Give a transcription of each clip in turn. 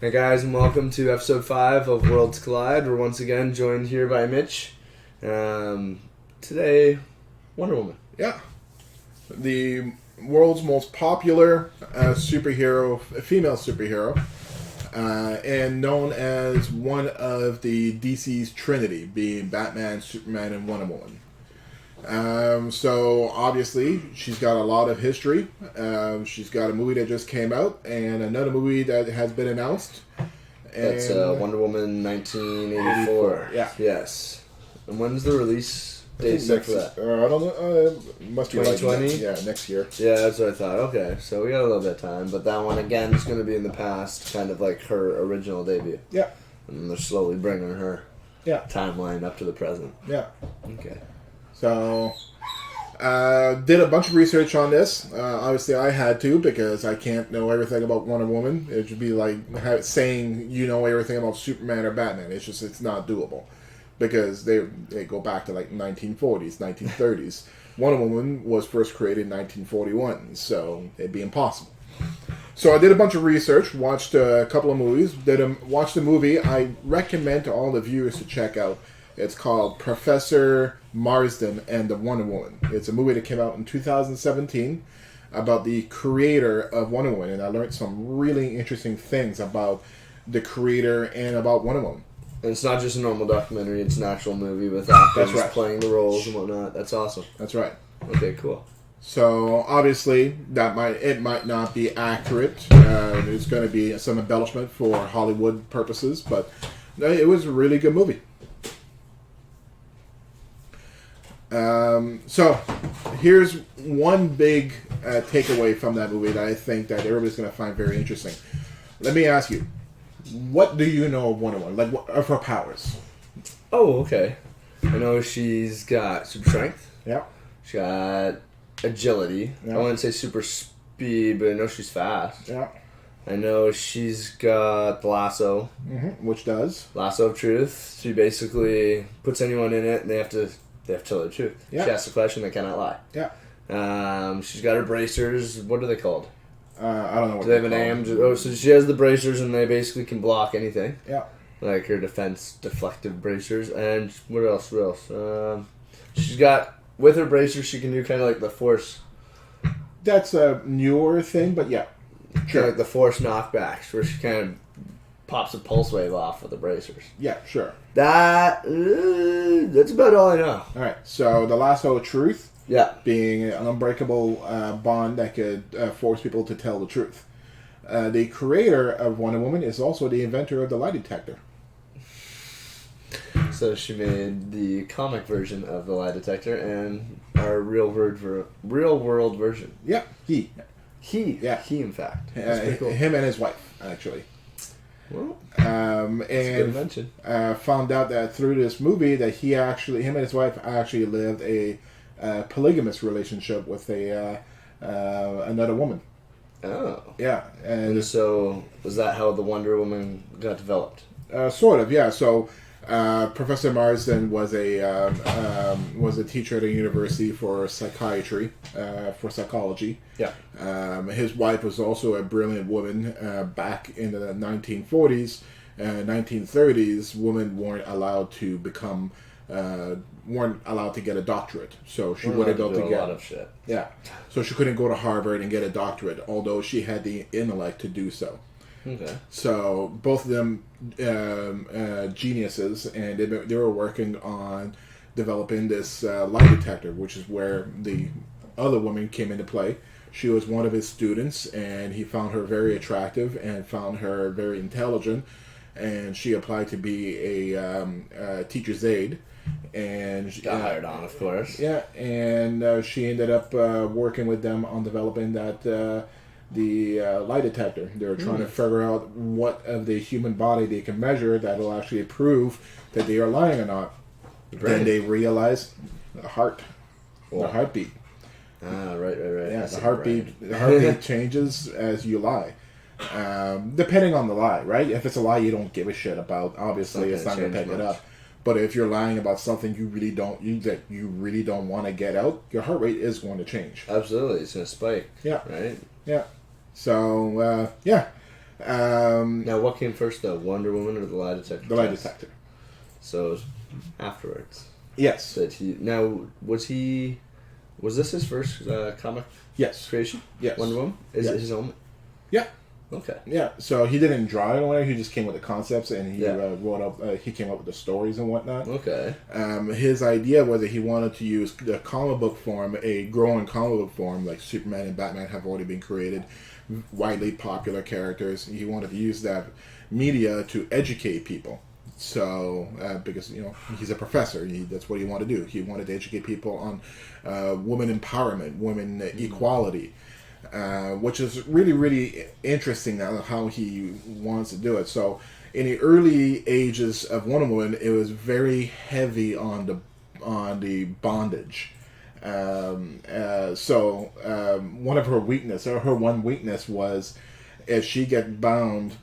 Hey guys, and welcome to episode 5 of Worlds Collide. We're once again joined here by Mitch. Today, Wonder Woman. Yeah. The world's most popular female superhero, and known as one of the DC's Trinity, being Batman, Superman, and Wonder Woman. So obviously she's got a lot of history. She's got a movie that just came out and another movie that has been announced. That's Wonder Woman 1984. Yeah. Yes. And when's the release date set for that? I don't know. Must be 2020? Like next year. Yeah, that's what I thought. Okay, so we got a little bit of time, but that one again is going to be in the past, kind of like her original debut. Yeah. And they're slowly bringing her timeline up to the present. Yeah. Okay. So, did a bunch of research on this. Obviously, I had to because I can't know everything about Wonder Woman. It would be like saying you know everything about Superman or Batman. It's not doable because they go back to like 1940s, 1930s. Wonder Woman was first created in 1941, so it'd be impossible. So I did a bunch of research, watched a couple of movies, watched a movie I recommend to all the viewers to check out. It's called Professor Marsden and the Wonder Woman. It's a movie that came out in 2017 about the creator of Wonder Woman, and I learned some really interesting things about the creator and about Wonder Woman. And it's not just a normal documentary, it's an actual movie with actors playing the roles and whatnot. That's awesome. That's right. Okay, cool. So, obviously, it might not be accurate. There's going to be some embellishment for Hollywood purposes, but it was a really good movie. So, here's one big takeaway from that movie that I think that everybody's going to find very interesting. Let me ask you, what do you know of Wonder Woman? Like, what of her powers? Oh, okay. I know she's got super strength. Yeah. She got agility. Yeah. I wouldn't say super speed, but I know she's fast. Yeah. I know she's got the lasso. Mm-hmm. Which does? Lasso of truth. She basically puts anyone in it and they have to tell the truth. Yeah. She asks a question, they cannot lie. Yeah. She's got her bracers. What are they called? I don't know what Do they have a name? Oh, so she has the bracers and they basically can block anything. Yeah. Like her deflective bracers. And what else? She's got, with her bracers, she can do kind of like the force. That's a newer thing, but yeah. Sure. Kind of like the force knockbacks, where she kind of pops a pulse wave off with the bracers. Yeah, sure. That's about all I know. All right. So the lasso of truth. Yeah. Being an unbreakable bond that could force people to tell the truth. The creator of Wonder Woman is also the inventor of the lie detector. So she made the comic version of the lie detector and our real world version. Yeah, he. Yeah, he in fact. That's pretty cool. Him and his wife, actually. Well, and that's a good invention. Found out that through this movie that him and his wife actually lived a polygamous relationship with another woman. Oh. Yeah. And so, was that how the Wonder Woman got developed? Sort of, yeah. So, Professor Marsden was a teacher at a university for psychiatry, for psychology. Yeah. His wife was also a brilliant woman. Back in the 1940s, 1930s, women weren't allowed to get a doctorate. So she wouldn't go to get a lot of shit. Yeah. So she couldn't go to Harvard and get a doctorate, although she had the intellect to do so. Okay. So both of them geniuses, and they were working on developing this lie detector, which is where the other woman came into play. She was one of his students, and he found her very attractive and found her very intelligent, and she applied to be a teacher's aide. And she got hired on, of course. Yeah, and she ended up working with them on developing the lie detector. They were trying to figure out what of the human body they can measure that will actually prove that they are lying or not. Then they realized the heartbeat. Ah, right. Yeah, the heartbeat changes as you lie. Depending on the lie, right? If it's a lie you don't give a shit about, obviously it's not going to pick it up. But if you're lying about something you really don't want to get out, your heart rate is going to change. Absolutely, it's going to spike. Yeah. Right. Yeah. So Now, what came first, though? Wonder Woman or the Lie Detector? The Lie Detector. So, it was afterwards. Yes. That he... Now, was this his first comic Yes. creation? Yes. Wonder Woman? Is Yes. it his own? Yeah. Okay. Yeah, so he didn't draw it away. He just came with the concepts, and he wrote up. He came up with the stories and whatnot. Okay. His idea was that he wanted to use the comic book form, a growing comic book form, like Superman and Batman have already been created, widely popular characters. He wanted to use that media to educate people. So, because he's a professor, that's what he wanted to do. He wanted to educate people on women empowerment, women equality. Which is really, really interesting now how he wants to do it. So, in the early ages of Wonder Woman, it was very heavy on the bondage. One of her weakness, or her one weakness, was if she gets bound,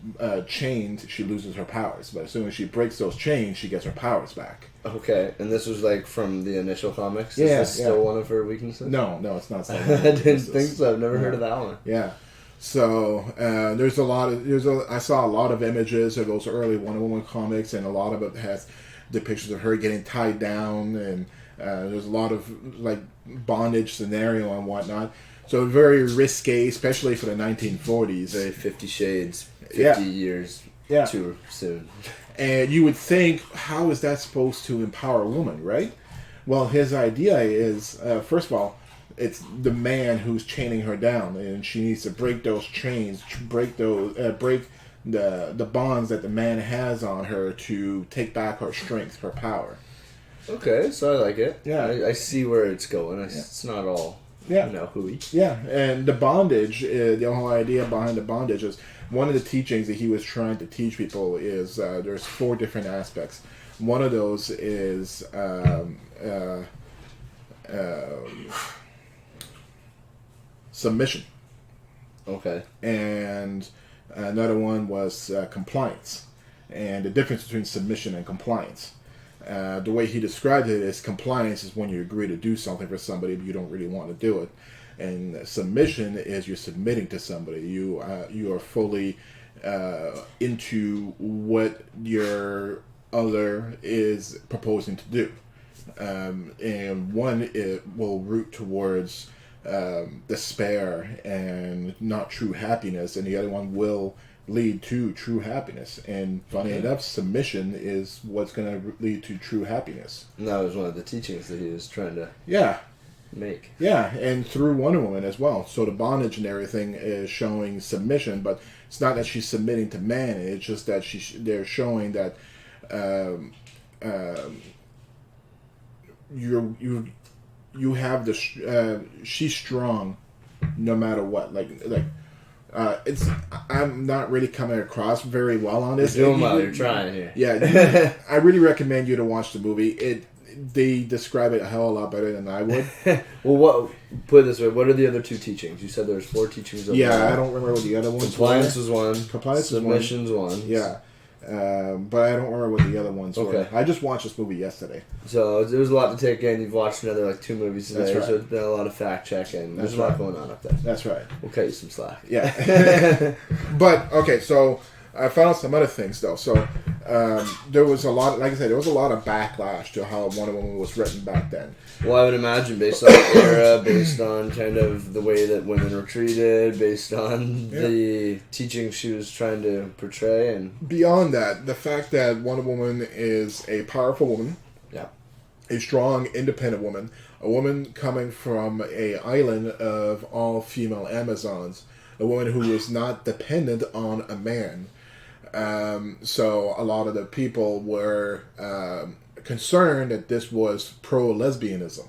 chained, she loses her powers. But as soon as she breaks those chains, she gets her powers back. Okay, and this was like from the initial comics? Yeah, Is this still one of her weaknesses? No, it's not. I didn't think so. I've never heard of that one. Yeah. So I saw a lot of images of those early Wonder Woman comics, and a lot of it has depictions of her getting tied down, and there's a lot of like bondage scenario and whatnot. So very risque, especially for the 1940s. Very 50 Shades, 50 years too soon. And you would think, how is that supposed to empower a woman, right? Well, his idea is, first of all, it's the man who's chaining her down, and she needs to break those chains, break the bonds that the man has on her to take back her strength, her power. Okay, so I like it. Yeah, I see where it's going. It's not all hooey. Yeah, and the bondage, the whole idea behind the bondage is one of the teachings that he was trying to teach people is there's 4 different aspects. One of those is submission. Okay. And another one was compliance. And the difference between submission and compliance. The way he described it is compliance is when you agree to do something for somebody but you don't really want to do it. And submission is you're submitting to somebody. You are fully into what your other is proposing to do. And one, it will root towards despair and not true happiness, and the other one will lead to true happiness. And funny enough, submission is what's going to lead to true happiness. And that was one of the teachings that he was trying to make. Yeah, and through Wonder Woman as well. So the bondage and everything is showing submission, but it's not that she's submitting to man. It's just that they're showing that you have the she's strong no matter what. I'm not really coming across very well on this. You're doing well. You're trying here. Yeah, I really recommend you to watch the movie. They describe it a hell of a lot better than I would. Well, put it this way: what are the other 2 teachings? You said there was 4 teachings. Yeah, I don't remember what the other ones. Compliance was one. Compliance Submission's one. Yeah. But I don't remember what the other ones were. I just watched this movie yesterday. So there was a lot to take in. You've watched another 2 movies today. That's right. So it's been a lot of fact checking. There's a lot going on up there. That's right. We'll cut you some slack. Yeah. But okay, so I found some other things though. So there was a lot. Like I said, there was a lot of backlash to how Wonder Woman was written back then. Well, I would imagine based on the era, based on kind of the way that women were treated, based on the teaching she was trying to portray, and beyond that, the fact that Wonder Woman is a powerful woman, a strong, independent woman, a woman coming from an island of all female Amazons, a woman who is not dependent on a man. So a lot of the people were concerned that this was pro-lesbianism.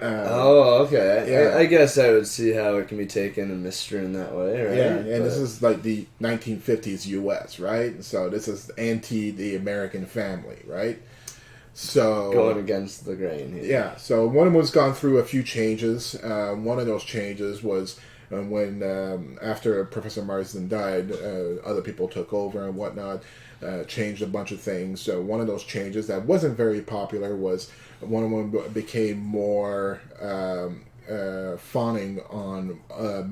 Okay. Yeah. I guess I would see how it can be taken and misconstrued in that way, right? Yeah, and this is like the 1950s U.S., right? So this is anti the American family, right? So going against the grain here. Yeah, so Wonder Woman's gone through a few changes. One of those changes was when after Professor Marsden died, other people took over and whatnot, changed a bunch of things. So one of those changes that wasn't very popular was Wonder Woman became more fawning on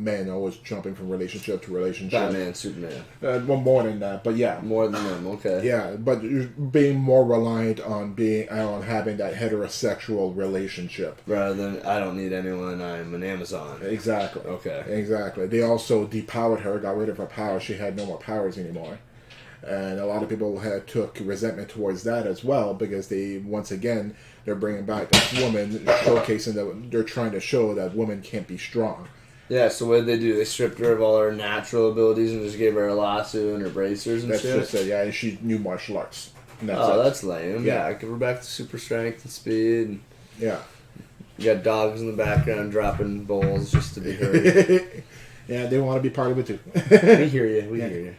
men always jumping from relationship to relationship. Batman, Superman. Well, more than that, but yeah. More than them, okay. Yeah, but being more reliant on having that heterosexual relationship. Rather than, I don't need anyone, I'm an Amazon. Exactly. Okay. Exactly. They also depowered her, got rid of her power. She had no more powers anymore. And a lot of people took resentment towards that as well, because they're bringing back this woman, showcasing that they're trying to show that women can't be strong. Yeah, so what did they do? They stripped her of all her natural abilities and just gave her a lasso and her bracers and shit? That's just it, yeah, and she knew martial arts. That's lame. Yeah. Give her back to super strength and speed. Yeah. You got dogs in the background dropping bowls just to be heard. Yeah, they want to be part of it too. We hear you, we hear you.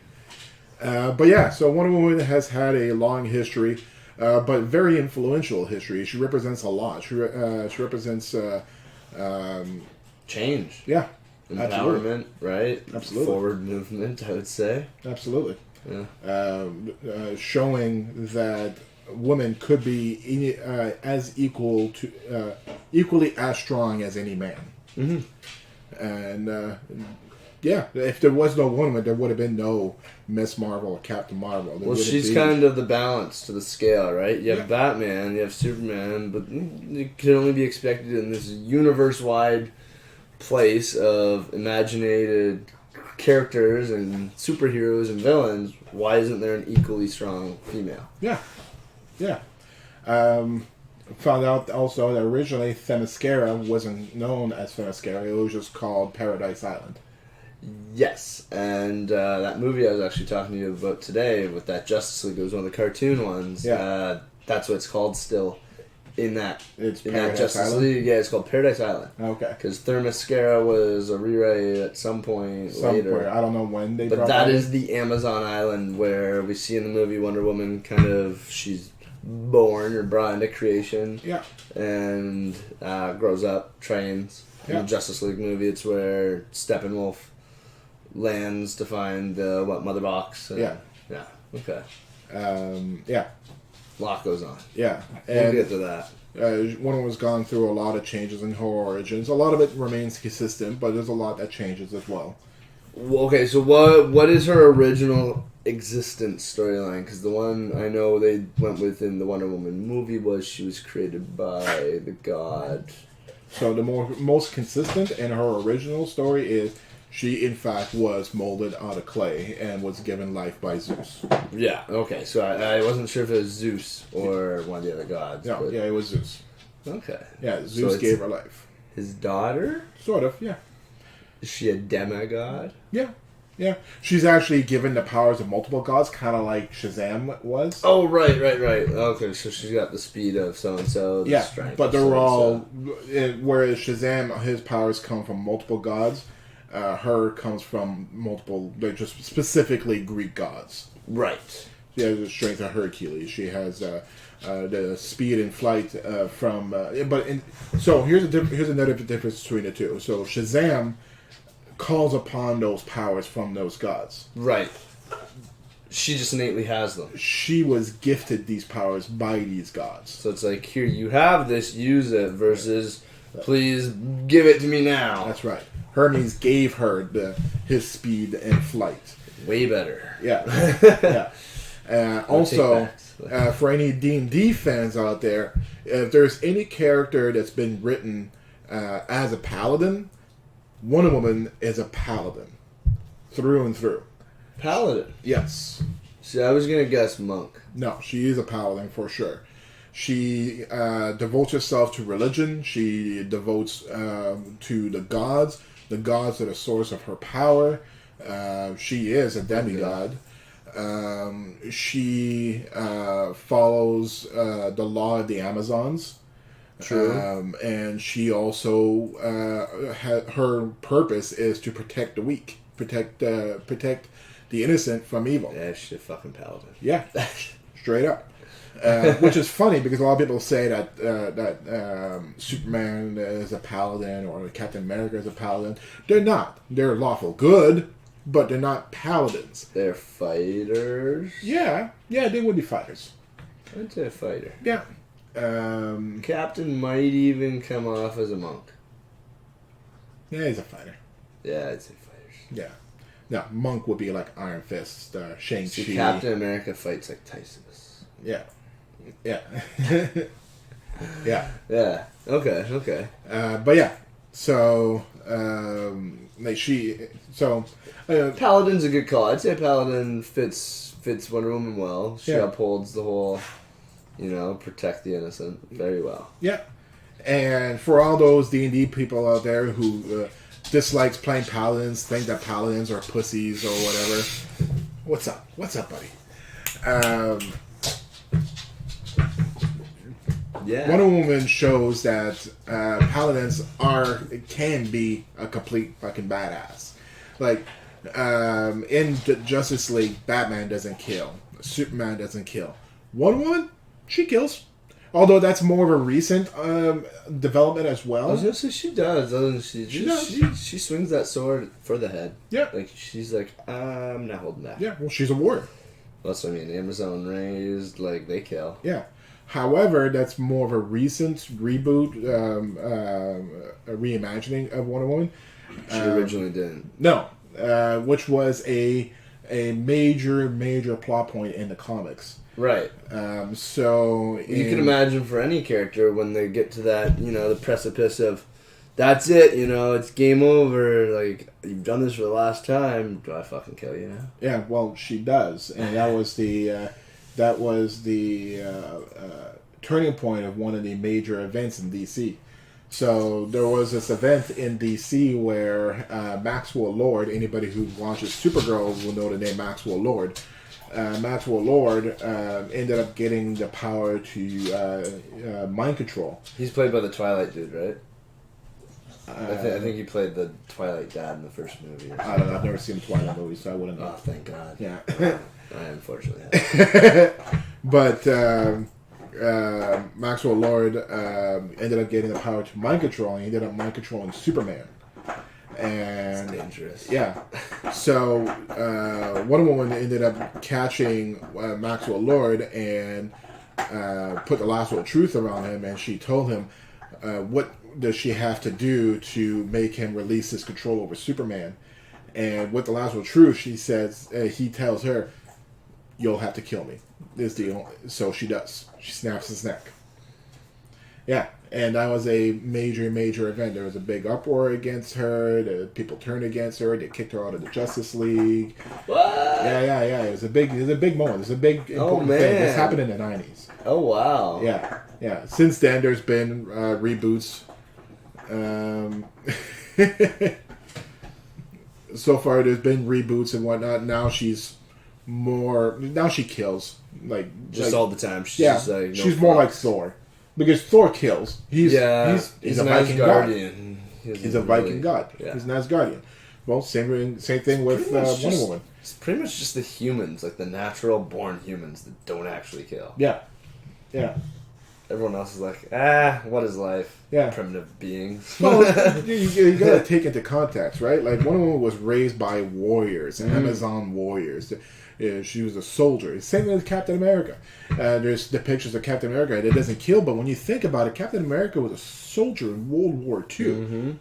But yeah, so Wonder Woman has had a long history, but very influential history. She represents a lot. She represents change. Yeah, empowerment, absolutely. Right? Absolutely, forward movement. I would say. Absolutely. Yeah. Showing that women could be equally as strong as any man. Mm-hmm. And yeah, if there was no woman, there would have been no Miss Marvel or Captain Marvel. Well, she's kind of the balance to the scale, right? You have Batman, you have Superman, but it can only be expected in this universe-wide place of imaginated characters and superheroes and villains. Why isn't there an equally strong female? Yeah. Found out also that originally Themyscira wasn't known as Themyscira. It was just called Paradise Island. Yes, and that movie I was actually talking to you about today with that Justice League, it was one of the cartoon ones. Yeah. That's what it's called still in that Justice Island? League. Yeah, it's called Paradise Island. Okay. Because Themyscira was a rewrite at some point later. I don't know when they. But that is the Amazon island where we see in the movie Wonder Woman she's born or brought into creation. Yeah. And grows up, trains. In the Justice League movie, it's where Steppenwolf lands to find Mother Box. Yeah. Okay. Yeah. A lot goes on. Yeah. We'll get to that. Wonder Woman's gone through a lot of changes in her origins. A lot of it remains consistent, but there's a lot that changes as well. Okay, so what is her original existence storyline? Because the one I know they went with in the Wonder Woman movie was she was created by the god. So the most consistent in her original story is she, in fact, was molded out of clay and was given life by Zeus. Yeah, okay. So I wasn't sure if it was Zeus or one of the other gods. No, it was Zeus. Okay. Yeah, Zeus gave her life. His daughter? Sort of, yeah. Is she a demigod? Yeah. She's actually given the powers of multiple gods, kind of like Shazam was. Oh, right. Okay, so she's got the speed of so-and-so, the strength but of they're all... so-and-so. Whereas Shazam, his powers come from multiple gods. Her comes from multiple, just specifically Greek gods. Right. She has the strength of Hercules. She has the speed and flight from... So here's another difference between the two. So Shazam calls upon those powers from those gods. Right. She just innately has them. She was gifted these powers by these gods. So it's like, here, you have this, use it, versus, please give it to me now. That's right. Hermes gave her his speed and flight. Way better. Yeah. Also, for any D&D fans out there, if there's any character that's been written as a paladin, Wonder Woman is a paladin. Through and through. Paladin? Yes. See, I was going to guess monk. No, she is a paladin for sure. She devotes herself to religion. She devotes to the gods. The gods are the source of her power. She is a demigod. She follows the law of the Amazons. True. And she also her purpose is to protect the weak, protect the innocent from evil. Yeah, she's a fucking paladin. Yeah, straight up. Which is funny because a lot of people say that Superman is a paladin or Captain America is a paladin. They're not. They're lawful good, but they're not paladins. They're fighters? Yeah, they would be fighters. I'd say a fighter. Yeah. Captain might even come off as a monk. Yeah, he's a fighter. Yeah, I'd say fighters. Yeah. No, Monk would be like Iron Fist, Shang-Chi. See, Captain America fights like Tyson. Yeah. Yeah. Yeah. Yeah. Okay. But yeah. So, Paladin's a good call. I'd say Paladin fits Wonder Woman well. She upholds the whole, protect the innocent very well. Yeah. And for all those D&D people out there who dislikes playing Paladins, think that Paladins are pussies or whatever, what's up? What's up, buddy? Yeah. Wonder Woman shows that Paladins can be a complete fucking badass. Like, in Justice League, Batman doesn't kill. Superman doesn't kill. Wonder Woman, she kills. Although that's more of a recent development as well. I was gonna say she does, doesn't she? She does. She swings that sword for the head. Yeah. Like, she's like, I'm not holding back. Yeah, well, she's a warrior. That's what I mean. Amazon raised, like, they kill. Yeah. However, that's more of a recent reboot, a reimagining of Wonder Woman. She originally didn't. No, which was a major plot point in the comics. Right. So you can imagine for any character when they get to that, the precipice of, that's it, it's game over. Like, you've done this for the last time. Do I fucking kill you now? Yeah, well, she does, and that was the turning point of one of the major events in DC. So there was this event in DC where Maxwell Lord, anybody who watches Supergirl will know the name Maxwell Lord. Maxwell Lord ended up getting the power to mind control. He's played by the Twilight dude, right? I think he played the Twilight dad in the first movie. I don't know. I've never seen the Twilight movie, so I wouldn't know. Oh, thank God. Yeah. I unfortunately have. But Maxwell Lord ended up getting the power to mind control, and he ended up mind controlling Superman. And it's dangerous. Yeah. So Wonder Woman ended up catching Maxwell Lord and put the lasso of truth around him, and she told him what does she have to do to make him release his control over Superman. And with the lasso of truth, she says, he tells her, "You'll have to kill me." So she does. She snaps his neck. Yeah, and that was a major event. There was a big uproar against her. The people turned against her. They kicked her out of the Justice League. What? Yeah. It was a big moment. It was a big important thing. This happened in the 90s. Oh wow. Yeah. Since then, there's been reboots. So far, there's been reboots and whatnot. Now she kills all the time. She's more like Thor. Because Thor kills. He's a Viking god. He's a Viking god. Yeah. He's an Asgardian. Well, same thing with Wonder Woman. It's pretty much just the humans, like the natural born humans that don't actually kill. Yeah. Everyone else is like, what is life? Yeah. Primitive beings. Well, you gotta take into context, right? Like, Wonder Woman was raised by warriors, Amazon warriors. She was a soldier. Same with Captain America. There's depictions of Captain America that doesn't kill, but when you think about it, Captain America was a soldier in World War II. Mm-hmm.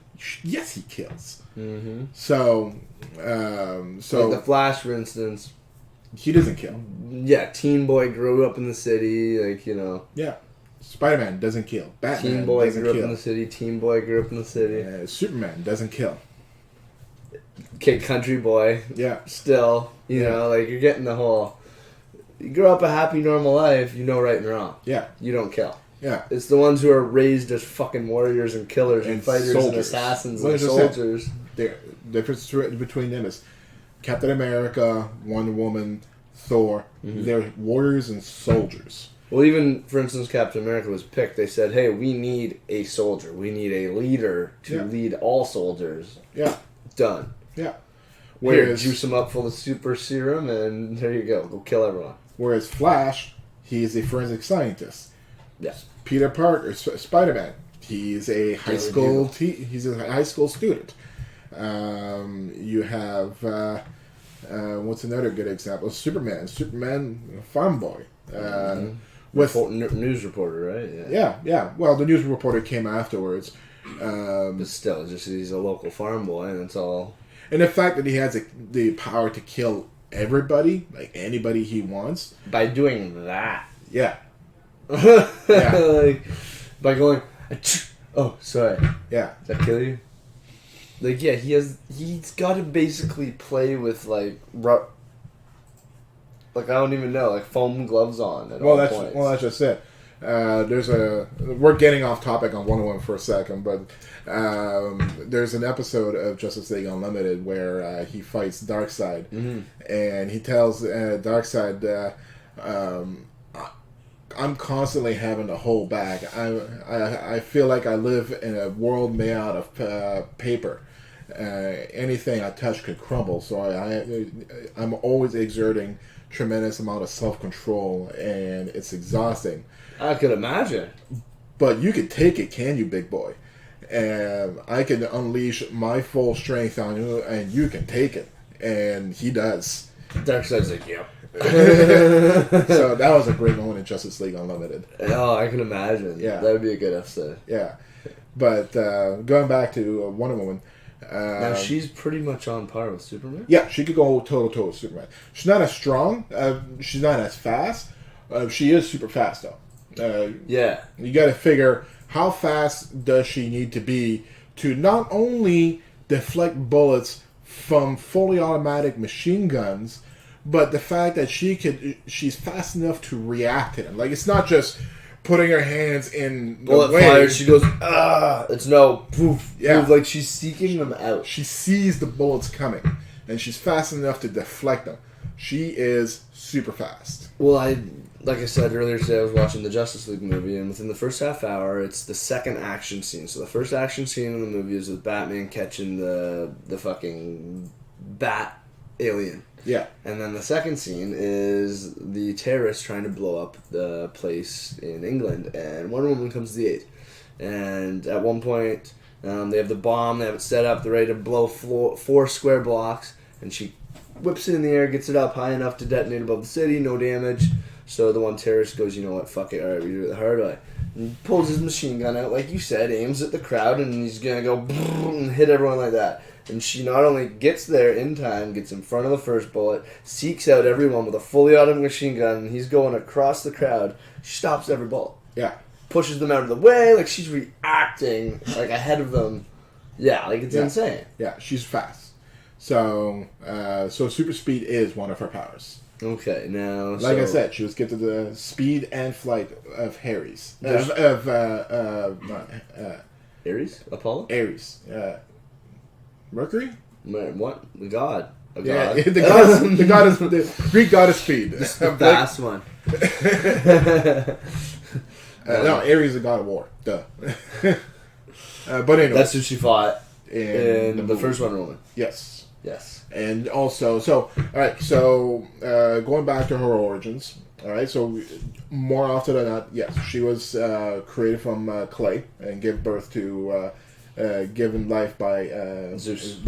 Yes, he kills. Mm-hmm. So, like the Flash, for instance, he doesn't kill. Yeah, teen boy grew up in the city, Yeah. Spider-Man doesn't kill. Batman teen boy doesn't grew kill. up in the city. Teen boy grew up in the city. Superman doesn't kill. Kid country boy. Yeah. Still, you're getting the whole. You grow up a happy, normal life, you know right and wrong. Yeah. You don't kill. Yeah. It's the ones who are raised as fucking warriors and killers and fighters soldiers. And assassins and soldiers. The difference between them is Captain America, Wonder Woman, Thor. Mm-hmm. They're warriors and soldiers. Well, even, for instance, Captain America was picked. They said, hey, we need a soldier. We need a leader to lead all soldiers. Yeah. Done. Yeah. Whereas, juice them up full of super serum, and there you go. Go kill everyone. Whereas Flash, he is a forensic scientist. Yes. Peter Parker, Spider-Man, he's a high school student. You have what's another good example? Superman, farm boy. News reporter, right? Yeah. Well, the news reporter came afterwards. But still, just he's a local farm boy, and it's all. And the fact that he has the power to kill everybody, like anybody he wants, By doing that. yeah, Like, by going, oh, sorry. yeah. Does that kill you? Like, yeah, he's got to basically play with, like, I don't even know, like, foam gloves on at all points. Well, that's just it. We're getting off topic on Wonder Woman for a second, but there's an episode of Justice League Unlimited where he fights Darkseid, and he tells Darkseid, I'm constantly having to hold back. I feel like I live in a world made out of paper. Anything I touch could crumble, so I'm always exerting tremendous amount of self-control, and it's exhausting. I could imagine. But you can take it, can you, big boy? And I can unleash my full strength on you, and you can take it. And he does. Darkseid's like, yep. So that was a great moment in Justice League Unlimited. Oh, I can imagine. Yeah. That would be a good episode. Yeah. But going back to Wonder Woman. Now, she's pretty much on par with Superman? Yeah, she could go toe-to-toe with Superman. She's not as strong. She's not as fast. She is super fast, though. Yeah. You got to figure, how fast does she need to be to not only deflect bullets from fully automatic machine guns, but the fact that she's fast enough to react to them. Like, it's not just putting her hands in the bullet way. fires, she goes, ah! It's no, poof, yeah. poof, like she's seeking them out. She sees the bullets coming, and she's fast enough to deflect them. She is super fast. Well, like I said earlier today, I was watching the Justice League movie, and within the first half hour, it's the second action scene. So the first action scene in the movie is with Batman catching the fucking bat alien. Yeah. And then the second scene is the terrorists trying to blow up the place in England, and Wonder Woman comes to the aid. And at one point, they have the bomb, they have it set up, they're ready to blow 4 square blocks, and she whips it in the air, gets it up high enough to detonate above the city, no damage. So the one terrorist goes, you know what, fuck it, alright, we do it the hard way. And pulls his machine gun out, like you said, aims at the crowd, and he's gonna go and hit everyone like that. And she not only gets there in time, gets in front of the first bullet, seeks out everyone with a fully automatic machine gun, and he's going across the crowd. She stops every bullet. Yeah. Pushes them out of the way, like she's reacting, like ahead of them. Yeah, like it's insane. Yeah, she's fast. So super speed is one of her powers. Okay, now... Like I said, she was gifted the speed and flight of Ares. Ares? Apollo? Ares. Mercury? What? The god. Yeah, the goddess, the Greek goddess speed. The fast one. No, Ares is the god of war. Duh. But anyway. That's who she fought in the movie. first Wonder Woman. Yes. Yes. And also, alright, going back to her origins, alright, so more often than not, yes, she was created from clay and gave birth to, given life by Zeus.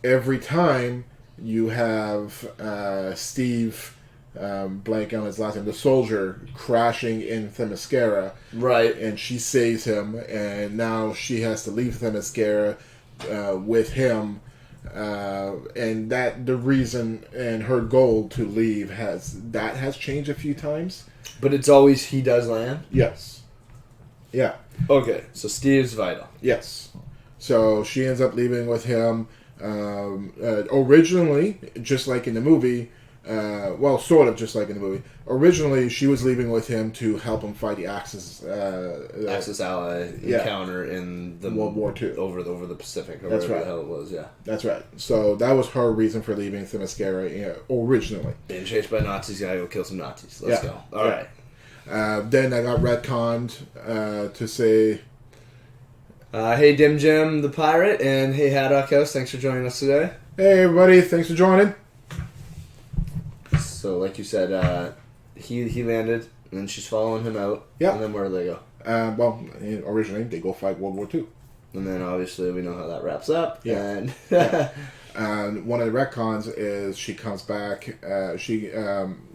Every time you have Steve, blank on his last name, the soldier, crashing in Themyscira. Right. And she saves him, and now she has to leave Themyscira with him, and that the reason and her goal to leave has changed a few times. But it's always he does land? Yes. Yeah. Okay, so Steve's vital. Yes. So she ends up leaving with him. Originally, just like in the movie, well, sort of just like in the movie. Originally, she was leaving with him to help him fight the Axis Ally encounter in the World War II over the Pacific. Or That's whatever right. the hell it was. Yeah, that's right. So that was her reason for leaving Themyscira originally. Being chased by Nazis, gotta go kill some Nazis. Let's go. All right. Then I got retconned to say, hey, Dim Jim the Pirate, and hey, Haddock House, thanks for joining us today. hey everybody, thanks for joining. So, like you said, he landed, and then she's following him out. Yeah. And then where do they go? Well, originally they go fight World War II. And then obviously we know how that wraps up. Yeah. And And one of the retcons is she comes back. She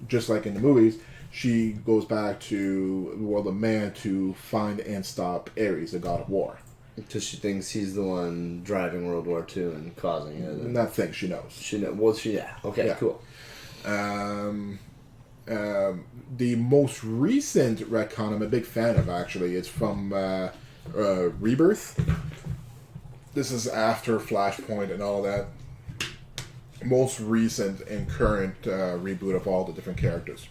just like in the movies, she goes back to the world of man to find and stop Ares, the god of war. Because she thinks he's the one driving World War II and causing it. Not think, she knows. She knows. Well, yeah. Okay, yeah. Cool. The most recent retcon I'm a big fan of, actually. It's from Rebirth. This is after Flashpoint and all that. Most recent and current reboot of all the different characters.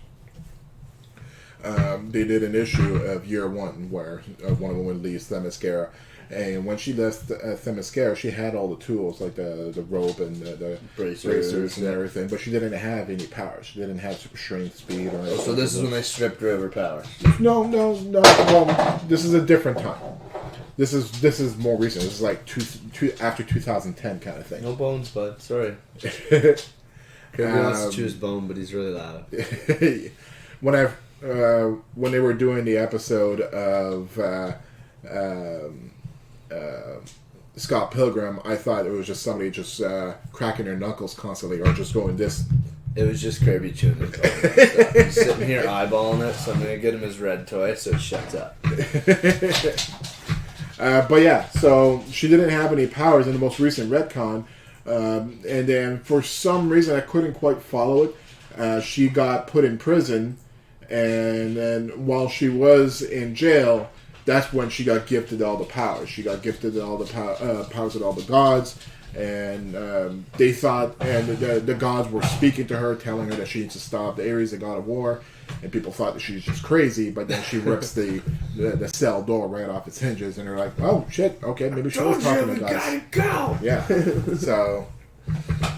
They did an issue of Year One where Wonder Woman leaves Themyscira. And when she left Themyscira, she had all the tools, like the rope and the bracers and everything, but she didn't have any powers. She didn't have super strength, speed, or anything. So this is when they stripped her of her powers? No. Well, this is a different time. This is more recent. This is like after 2010 kind of thing. No bones, bud. Sorry. He wants to choose bone, but he's really loud. When they were doing the episode of Scott Pilgrim, I thought it was just somebody just cracking their knuckles constantly or just going this. It was just Kirby chewing his bone. He's sitting here eyeballing it, so I'm going to get him his red toy so it shuts up. But yeah, so she didn't have any powers in the most recent retcon, and then for some reason I couldn't quite follow it. She got put in prison, and then while she was in jail, that's when she got gifted all the powers. She got gifted all the powers of all the gods, and they thought, and the gods were speaking to her, telling her that she needs to stop the Ares, the god of war, and people thought that she was just crazy, but then she rips the cell door right off its hinges, and they're like, oh shit, okay, maybe she was talking to guys. Gotta go! Yeah, so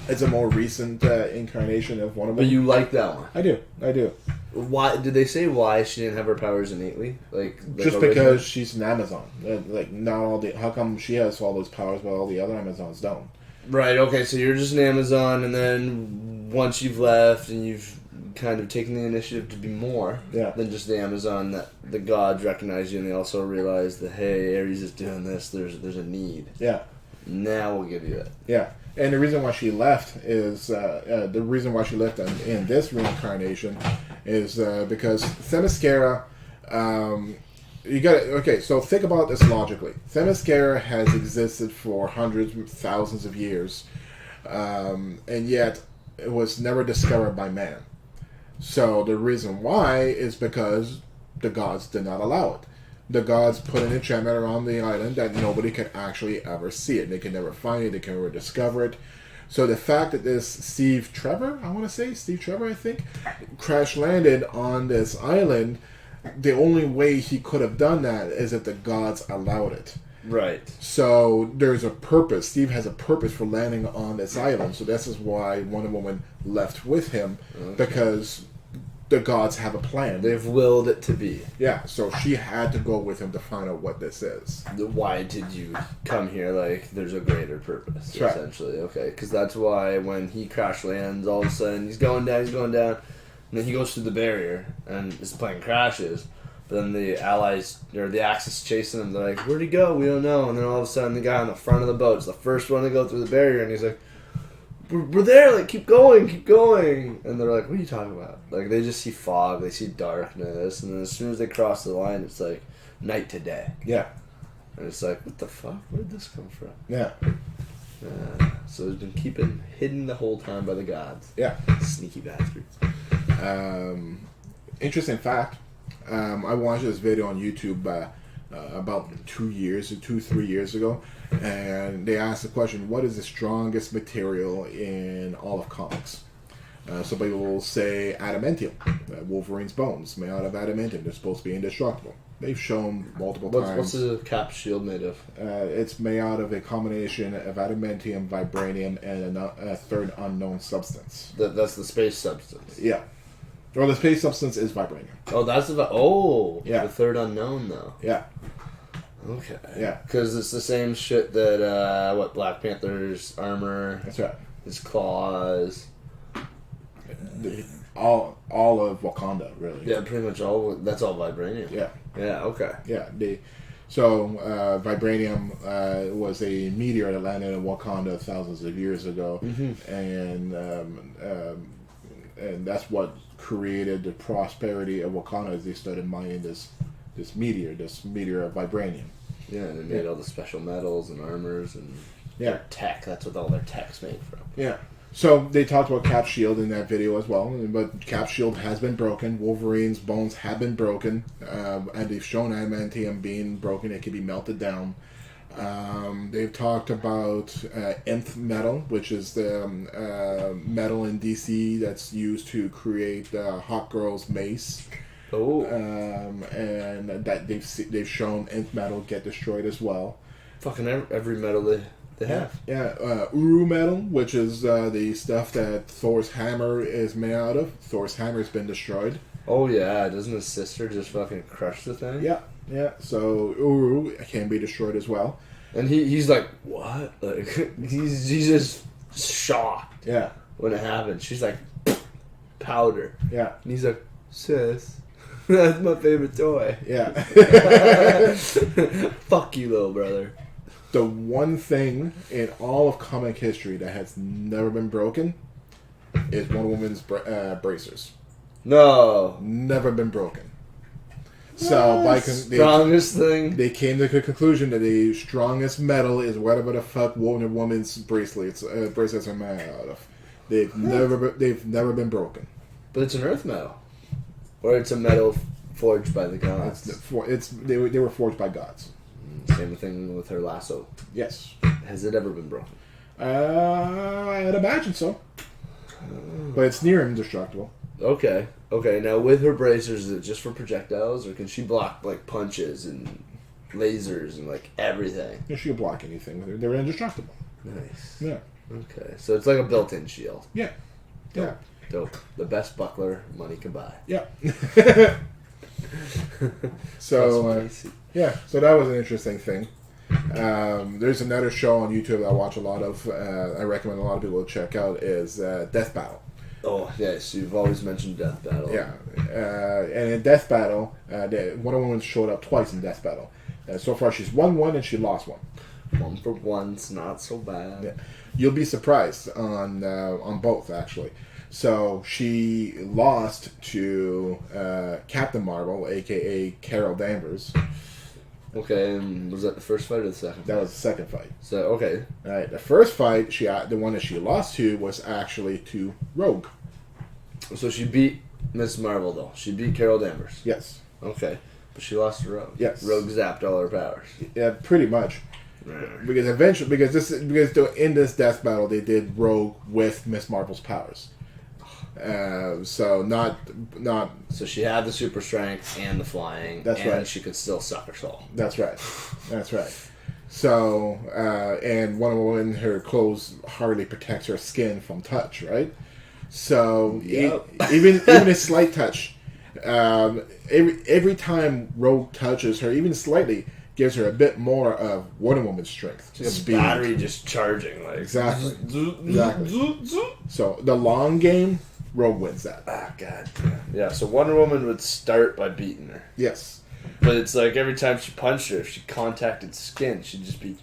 it's a more recent incarnation of one of them. But you like that one? I do. Why did they say why she didn't have her powers innately? Like just because she's an Amazon. Like not all the. How come she has all those powers, but all the other Amazons don't? Right. Okay. So you're just an Amazon, and then once you've left and you've kind of taken the initiative to be more than just the Amazon, that the gods recognize you, and they also realize that hey, Ares is doing this. There's a need. Yeah. Now we'll give you it. Yeah. And the reason why she left is in this reincarnation is because Themyscira. So think about this logically. Themyscira has existed for hundreds, thousands of years, and yet it was never discovered by man. So the reason why is because the gods did not allow it. The gods put an enchantment around the island that nobody could actually ever see it. They can never find it. They can never discover it. So the fact that this Steve Trevor, I think, crash landed on this island, the only way he could have done that is if the gods allowed it. Right. So there's a purpose. Steve has a purpose for landing on this island. So this is why Wonder Woman left with him, because the gods have a plan. They've willed it to be. Yeah, so she had to go with him to find out what this is. Why did you come here? Like, there's a greater purpose, right. Essentially. Okay, because that's why when he crash lands, all of a sudden he's going down, and then he goes through the barrier, and his plane crashes. But then the Allies, or the Axis chasing him, they're like, where'd he go? We don't know. And then all of a sudden the guy on the front of the boat's the first one to go through the barrier, and he's like, we're there, like, keep going. And they're like, what are you talking about? Like, they just see fog, they see darkness, and then as soon as they cross the line, it's like night to day. Yeah. And it's like, what the fuck? Where'd this come from? Yeah. So it's been keeping hidden the whole time by the gods. Yeah. Sneaky bastards. Interesting fact. I watched this video on YouTube about 3 years ago, and they asked the question, what is the strongest material in all of comics? Somebody will say adamantium. Wolverine's bones made out of adamantium. They're supposed to be indestructible. They've shown multiple times. What's the cap shield made of? It's made out of a combination of adamantium, vibranium, and a third unknown substance. That's the space substance. Yeah. Well, the space substance is vibranium. Oh, that's the yeah. The third unknown though. Yeah. Okay. Yeah. Because it's the same shit that Black Panther's armor. That's right. His claws. All of Wakanda, really. Yeah, pretty much all. That's all vibranium. Yeah. Yeah. Okay. Yeah. Vibranium was a meteor that landed in Wakanda thousands of years ago, and and that's what created the prosperity of Wakanda as they started mining this meteor of vibranium. Yeah, and they made all the special metals and armors and Yeah. tech. That's what all their tech's made from. Yeah. So they talked about Cap's shield in that video as well, but Cap's shield has been broken. Wolverine's bones have been broken, and they've shown adamantium being broken. It can be melted down. They've talked about nth metal, which is the metal in DC that's used to create Hawkgirl's mace. Oh. And that they've shown nth metal get destroyed as well. Fucking every metal they have. Yeah, Uru metal, which is the stuff that Thor's hammer is made out of. Thor's hammer's been destroyed. Oh yeah, doesn't his sister just fucking crush the thing? Yeah. So Uru can be destroyed as well. And he's like, what? Like he's just shocked. Yeah. When it happens, she's like, powder. Yeah. And he's like, sis, that's my favorite toy. Yeah. Fuck you, little brother. The one thing in all of comic history that has never been broken is Wonder Woman's bracers. No. Never been broken. So strongest thing. They came to the conclusion that the strongest metal is whatever the fuck Wonder Woman's bracelets are made out of. They've never been broken. But it's an earth metal, or it's a metal forged by the gods. They were forged by gods. Same thing with her lasso. Yes. Has it ever been broken? I'd imagine so. But it's near indestructible. Okay. Now with her bracers, is it just for projectiles, or can she block like punches and lasers and like everything? Yeah, she can block anything. They're indestructible. Nice. Yeah. Okay, so it's like a built-in shield. Yeah. Dope. Dope. The best buckler money can buy. Yeah. So so that was an interesting thing. There's another show on YouTube that I watch a lot of. I recommend a lot of people to check out is Death Battle. Oh yes, you've always mentioned Death Battle. Yeah, and in Death Battle, Wonder Woman showed up twice in Death Battle. So far, she's won one and she lost one. 1 for 1's not so bad. Yeah. You'll be surprised on both actually. So she lost to Captain Marvel, aka Carol Danvers. Okay, and was that the first fight or the second? That was the second fight. So okay. All right, the first fight, the one that she lost to was actually to Rogue. So she beat Miss Marvel though. She beat Carol Danvers. Yes. Okay, but she lost to Rogue. Yes. Rogue zapped all her powers. Yeah, pretty much. Because in this Death Battle they did Rogue with Miss Marvel's powers. So not. So she had the super strength and the flying. That's right. She could still suck her soul. That's right. So and Wonder Woman, her clothes hardly protects her skin from touch, right? So Yep. even a slight touch, every time Rogue touches her, even slightly, gives her a bit more of Wonder Woman's strength. It's like a battery just charging, like Exactly. So the long game, Rogue wins that. Ah, God. Yeah. So Wonder Woman would start by beating her, Yes. but it's like every time she punched her, if she contacted skin, she'd just be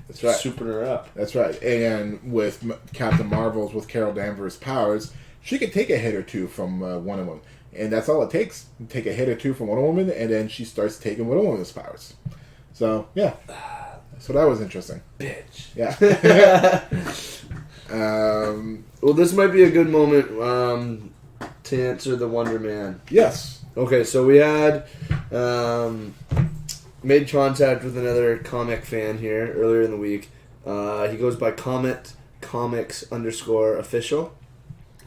That's right. souping her up. That's right. And with Captain Marvel's, with Carol Danvers' powers, she could take a hit or two from Wonder Woman. And that's all it takes. Take a hit or two from Wonder Woman, and then she starts taking Wonder Woman's powers. So, yeah. So that was interesting. Bitch. Yeah. Well, this might be a good moment to answer the Wonder Man. Yes. Okay, so we had made contact with another comic fan here earlier in the week. He goes by Comet_official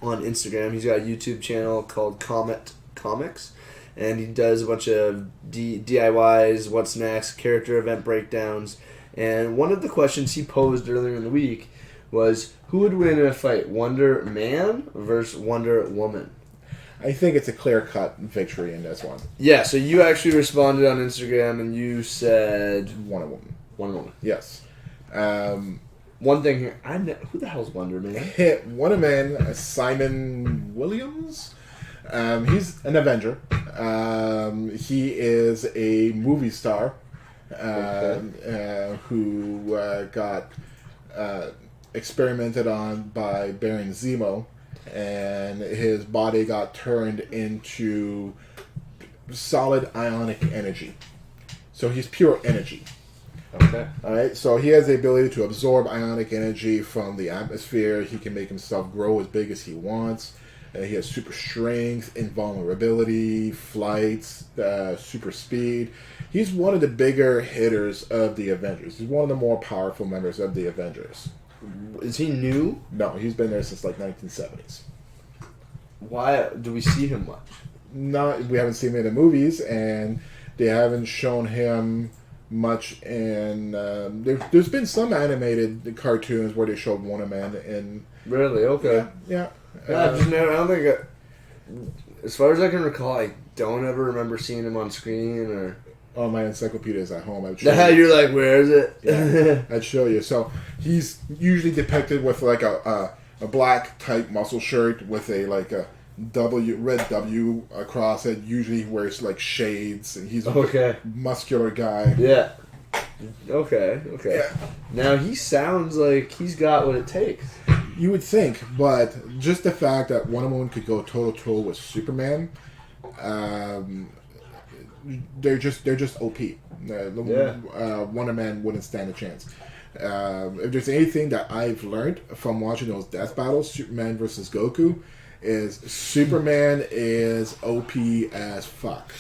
on Instagram. He's got a YouTube channel called Comet Comics, and he does a bunch of DIYs, what's next, character event breakdowns. And one of the questions he posed earlier in the week was, who would win in a fight, Wonder Man versus Wonder Woman? I think it's a clear-cut victory in this one. Yeah, so you actually responded on Instagram and you said... Wonder Woman. Wonder Woman. Yes. One thing here, who the hell's Wonder Man? Wonder Man, Simon Williams. He's an Avenger. He is a movie star who got experimented on by Baron Zemo and his body got turned into solid ionic energy. So he's pure energy. Okay. Alright, so he has the ability to absorb ionic energy from the atmosphere. He can make himself grow as big as he wants. He has super strength, invulnerability, flight, super speed. He's one of the bigger hitters of the Avengers. He's one of the more powerful members of the Avengers. Is he new? No, he's been there since like 1970s. Why do we see him much? We haven't seen him in the movies, and they haven't shown him much in there's been some animated cartoons where they showed Wonder Man in Really? Okay. yeah I don't think as far as I can recall, I don't ever remember seeing him on screen or my encyclopedia is at home. You're like, where is it? Yeah, I'd show you. So he's usually depicted with like a black type muscle shirt with a red W across it. Usually he wears like shades, and he's a muscular guy. Yeah. Okay. Yeah. Now he sounds like he's got what it takes. You would think, but just the fact that Wonder Woman could go toe to toe with Superman, they're just OP. Wonder Man wouldn't stand a chance. If there's anything that I've learned from watching those death battles, Superman versus Goku, is Superman is OP as fuck,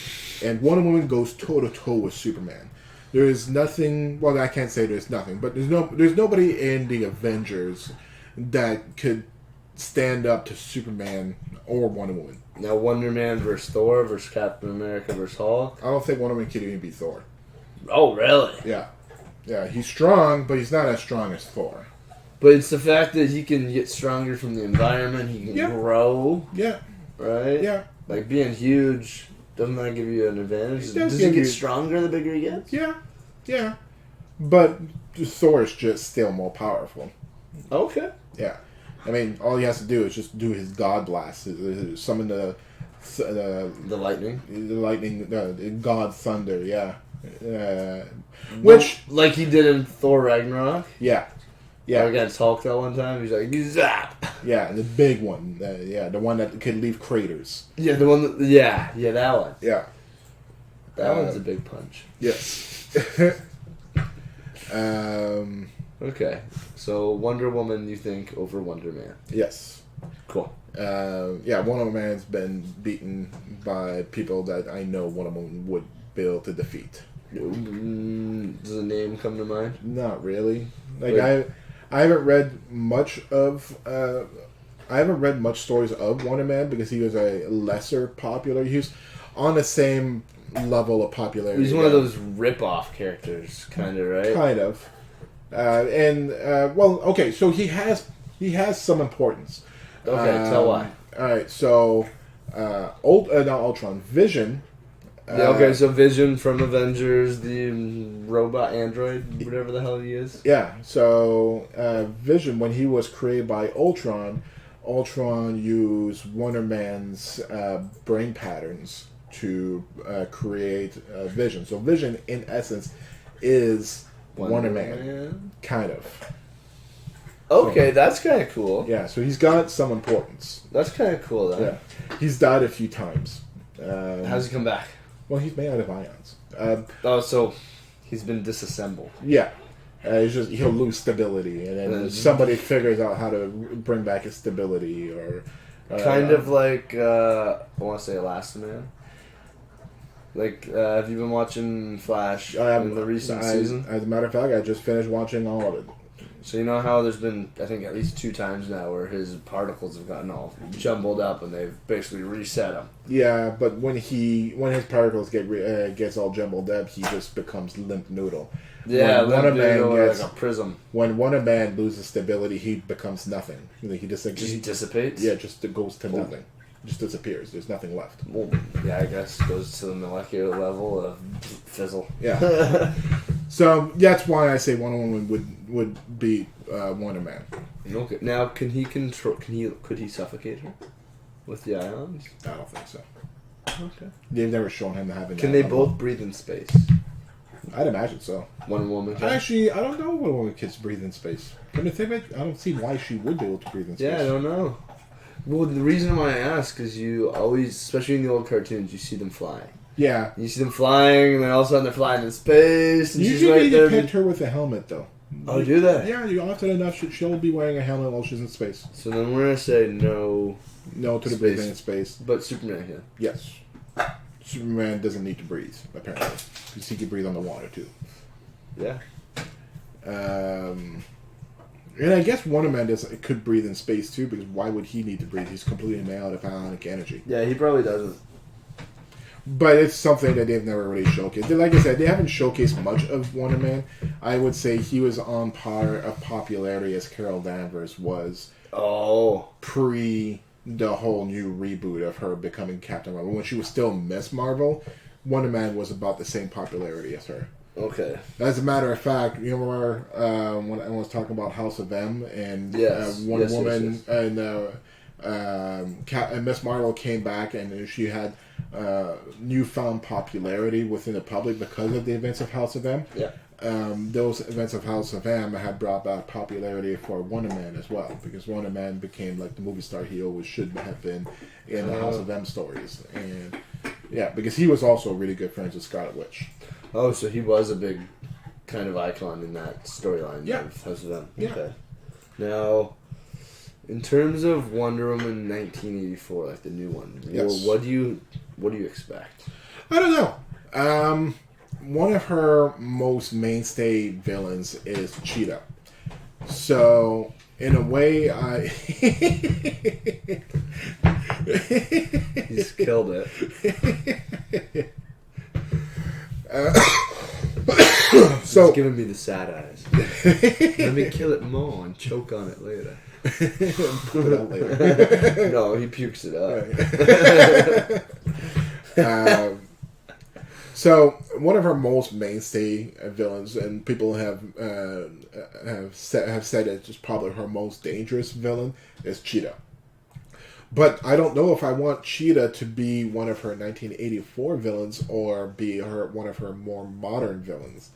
and Wonder Woman goes toe to toe with Superman. There is nothing. Well, I can't say there's nothing, but there's nobody in the Avengers that could stand up to Superman or Wonder Woman. Now Wonder Man versus Thor versus Captain America versus Hulk. I don't think Wonder Woman could even beat Thor. Oh, really? Yeah. He's strong, but he's not as strong as Thor. But it's the fact that he can get stronger from the environment. He can grow. Yeah. Right? Yeah. Like being huge, doesn't that give you an advantage? Does he get stronger the bigger he gets? Yeah. But Thor is just still more powerful. Okay. Yeah. I mean, all he has to do is just do his God Blast. Summon the lightning. The lightning, the God Thunder, yeah. Which... Like he did in Thor Ragnarok? Yeah. Or against Hulk that one time, he's like, zap! Yeah, the big one. The one that could leave craters. Yeah, the one that... Yeah, that one. Yeah. That one's a big punch. Yes. Okay. So, Wonder Woman, you think, over Wonder Man? Yes. Cool. Wonder Man's been beaten by people that I know Wonder Woman would be able to defeat. Does a name come to mind? Not really. I haven't read much of... I haven't read much stories of Wonder Man because he was a lesser popular. He was on the same level of popularity. He's one of those rip-off characters, kind of, right? Kind of. So he has some importance. Okay, tell why. Alright, so not Ultron, Vision. So Vision from Avengers, the robot android, whatever the hell he is. Yeah, so Vision, when he was created by Ultron used Wonder Man's brain patterns to create Vision. So Vision, in essence, is Wonder Man. Kind of. Okay, that's kind of cool. Yeah, so he's got some importance. That's kind of cool, though. Yeah. He's died a few times. How's he come back? Well, he's made out of ions. So he's been disassembled. Yeah. He'll lose stability, and then somebody figures out how to bring back his stability, or... kind of like, I want to say Elastigman. Like, have you been watching Flash in the recent season? As a matter of fact, I just finished watching all of it. So you know how there's been, I think, at least 2 times now where his particles have gotten all jumbled up and they've basically reset him. Yeah, but when his particles gets all jumbled up, he just becomes limp noodle. Yeah, limp noodle, like a prism. When Wonder Man loses stability, he becomes nothing. He just dissipates. Yeah, just goes to nothing. Just disappears. There's nothing left. Well, yeah, I guess goes to the molecular level of fizzle. Yeah. So that's why I say Wonder Woman would beat Wonder Man. Okay. Now, could he suffocate her with the ions? I don't think so. Okay. They've never shown him having. Can they both breathe in space? I'd imagine so. Wonder Woman can? Actually, I don't know Wonder Woman can breathe in space. Can you think of it? I don't see why she would be able to breathe in space. Yeah, I don't know. Well, the reason why I ask is you always, especially in the old cartoons, you see them flying. Yeah. You see them flying, and then all of a sudden they're flying in space. And Usually she's right there. depict her with a helmet, though. Oh, do they? Yeah, you often enough she'll be wearing a helmet while she's in space. So then we're gonna say no. No to the Space. breathing in space. But Superman can. Yes. Superman doesn't need to breathe, apparently. Because he can breathe on the water, too. Yeah. And I guess Wonder Man could breathe in space, too, because why would he need to breathe? He's completely made out of ionic energy. Yeah, he probably doesn't. But it's something that they've never really showcased. Like I said, they haven't showcased much of Wonder Man. I would say he was on par of popularity as Carol Danvers was. Oh. Pre the whole new reboot of her becoming Captain Marvel. When she was still Miss Marvel, Wonder Man was about the same popularity as her. Okay. As a matter of fact, you remember when I was talking about House of M and Wonder Woman and Miss Marvel came back and she had newfound popularity within the public because of the events of House of M. Yeah. Those events of House of M had brought back popularity for Wonder Man as well, because Wonder Man became like the movie star he always should have been in the House of M stories, and yeah, because he was also really good friends with Scarlet Witch. Oh, so he was a big kind of icon in that storyline of House of M. Yeah. Okay. Now, in terms of Wonder Woman 1984, like the new one, yes. what do you expect? I don't know. One of her most mainstay villains is Cheetah. So, in a way, He's killed it. So he's giving me the sad eyes. Let me kill it more and choke on it later. Put it out later. No, he pukes it up. So one of her most mainstay villains, and people have said it's probably her most dangerous villain, is Cheetah. But I don't know if I want Cheetah to be one of her 1984 villains or be one of her more modern villains.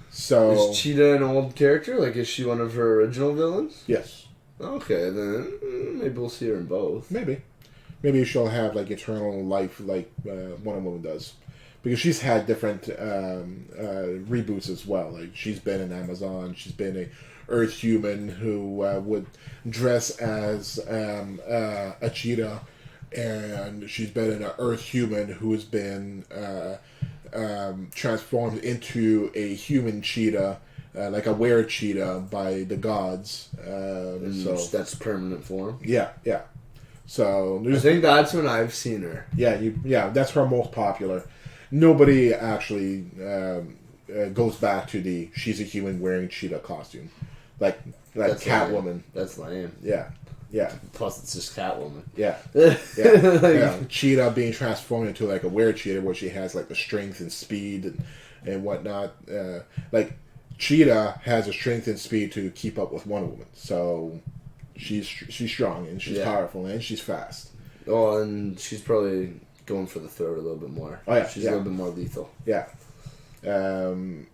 So is Cheetah an old character? Like, is she one of her original villains? Yes. Okay, then maybe we'll see her in both. Maybe she'll have like eternal life like Wonder Woman does. Because she's had different reboots as well. Like, she's been in Amazon. She's been a Earth human who would dress as a cheetah, and she's been an Earth human who has been transformed into a human cheetah, like a were-cheetah by the gods. So that's permanent form. Yeah. So I think that's when I've seen her. Yeah, that's her most popular. Nobody actually goes back to she's a human wearing cheetah costume, like that's Catwoman. Lame. That's lame. Yeah. Plus, it's just Catwoman. Yeah. Cheetah being transformed into like a were-cheetah, where she has like the strength and speed and whatnot. Like Cheetah has the strength and speed to keep up with Wonder Woman, so she's strong and she's powerful and she's fast. Oh, and she's probably going for the throat a little bit more. Oh yeah, she's a little bit more lethal. Yeah. I'm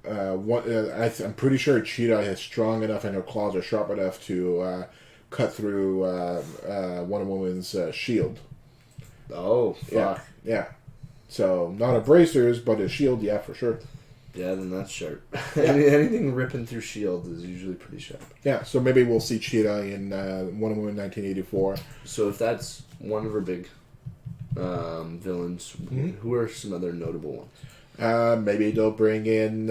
pretty sure Cheetah is strong enough and her claws are sharp enough to cut through Wonder Woman's shield. Oh, fuck. Yeah. So, not a bracers, but a shield, yeah, for sure. Yeah, then that's sharp. Anything ripping through shield is usually pretty sharp. Yeah, so maybe we'll see Cheetah in Wonder Woman 1984. So if that's one of her big villains, who are some other notable ones? Maybe they'll bring in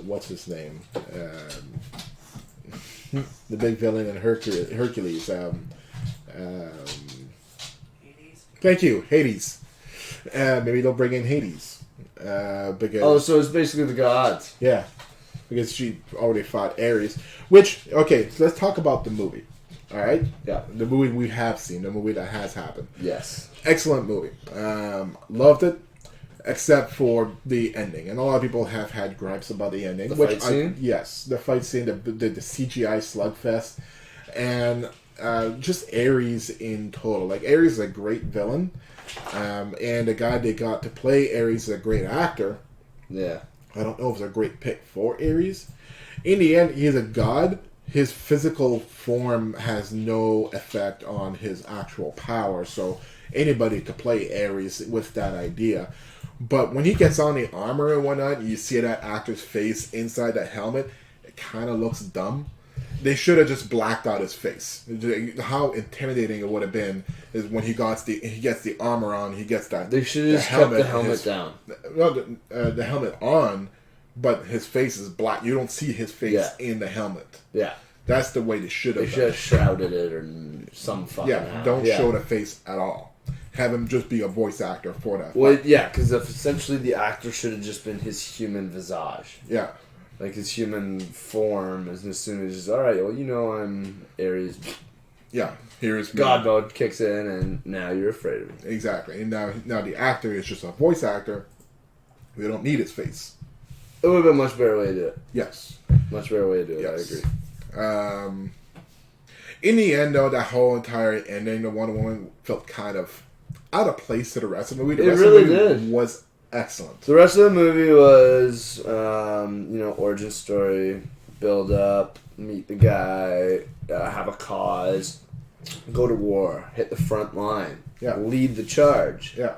what's his name? The big villain in Hercules. Thank you, Hades. Maybe they'll bring in Hades. Because so it's basically the gods. Yeah, because she already fought Ares. Which, okay, so let's talk about the movie. All right? Yeah. The movie we have seen, the movie that has happened. Yes. Excellent movie. Loved it, except for the ending. And a lot of people have had gripes about the ending. The fight scene? Yes, the fight scene, the CGI slugfest, and just Ares in total. Like, Ares is a great villain, and the guy they got to play Ares is a great actor. Yeah. I don't know if it's a great pick for Ares. In the end, he's a god, his physical form has no effect on his actual power. So anybody could play Ares with that idea. But when he gets on the armor and whatnot, you see that actor's face inside that helmet. It kind of looks dumb. They should have just blacked out his face. How intimidating it would have been is when he gets the armor on. He gets that. They should have just kept the helmet down. No, the helmet on, but his face is black. You don't see his face in the helmet. Yeah, that's the way they should have. They should have shrouded it or some fucking. Don't show the face at all. Have him just be a voice actor for that. Well, yeah, because essentially the actor should have just been his human visage. Yeah. Like his human form, as soon as all right, well, you know I'm Ares. Yeah, here's God mode kicks in, and now you're afraid of me. Exactly, and now the actor is just a voice actor. We don't need his face. It would have been a much better way to do it. Yes, much better way to do it. Yes. I agree. In the end, though, that whole entire ending, the Wonder Woman felt kind of out of place to the rest of the movie. The rest really of the movie did. Was excellent. The rest of the movie was, origin story, build up, meet the guy, have a cause, go to war, hit the front line, lead the charge. Yeah.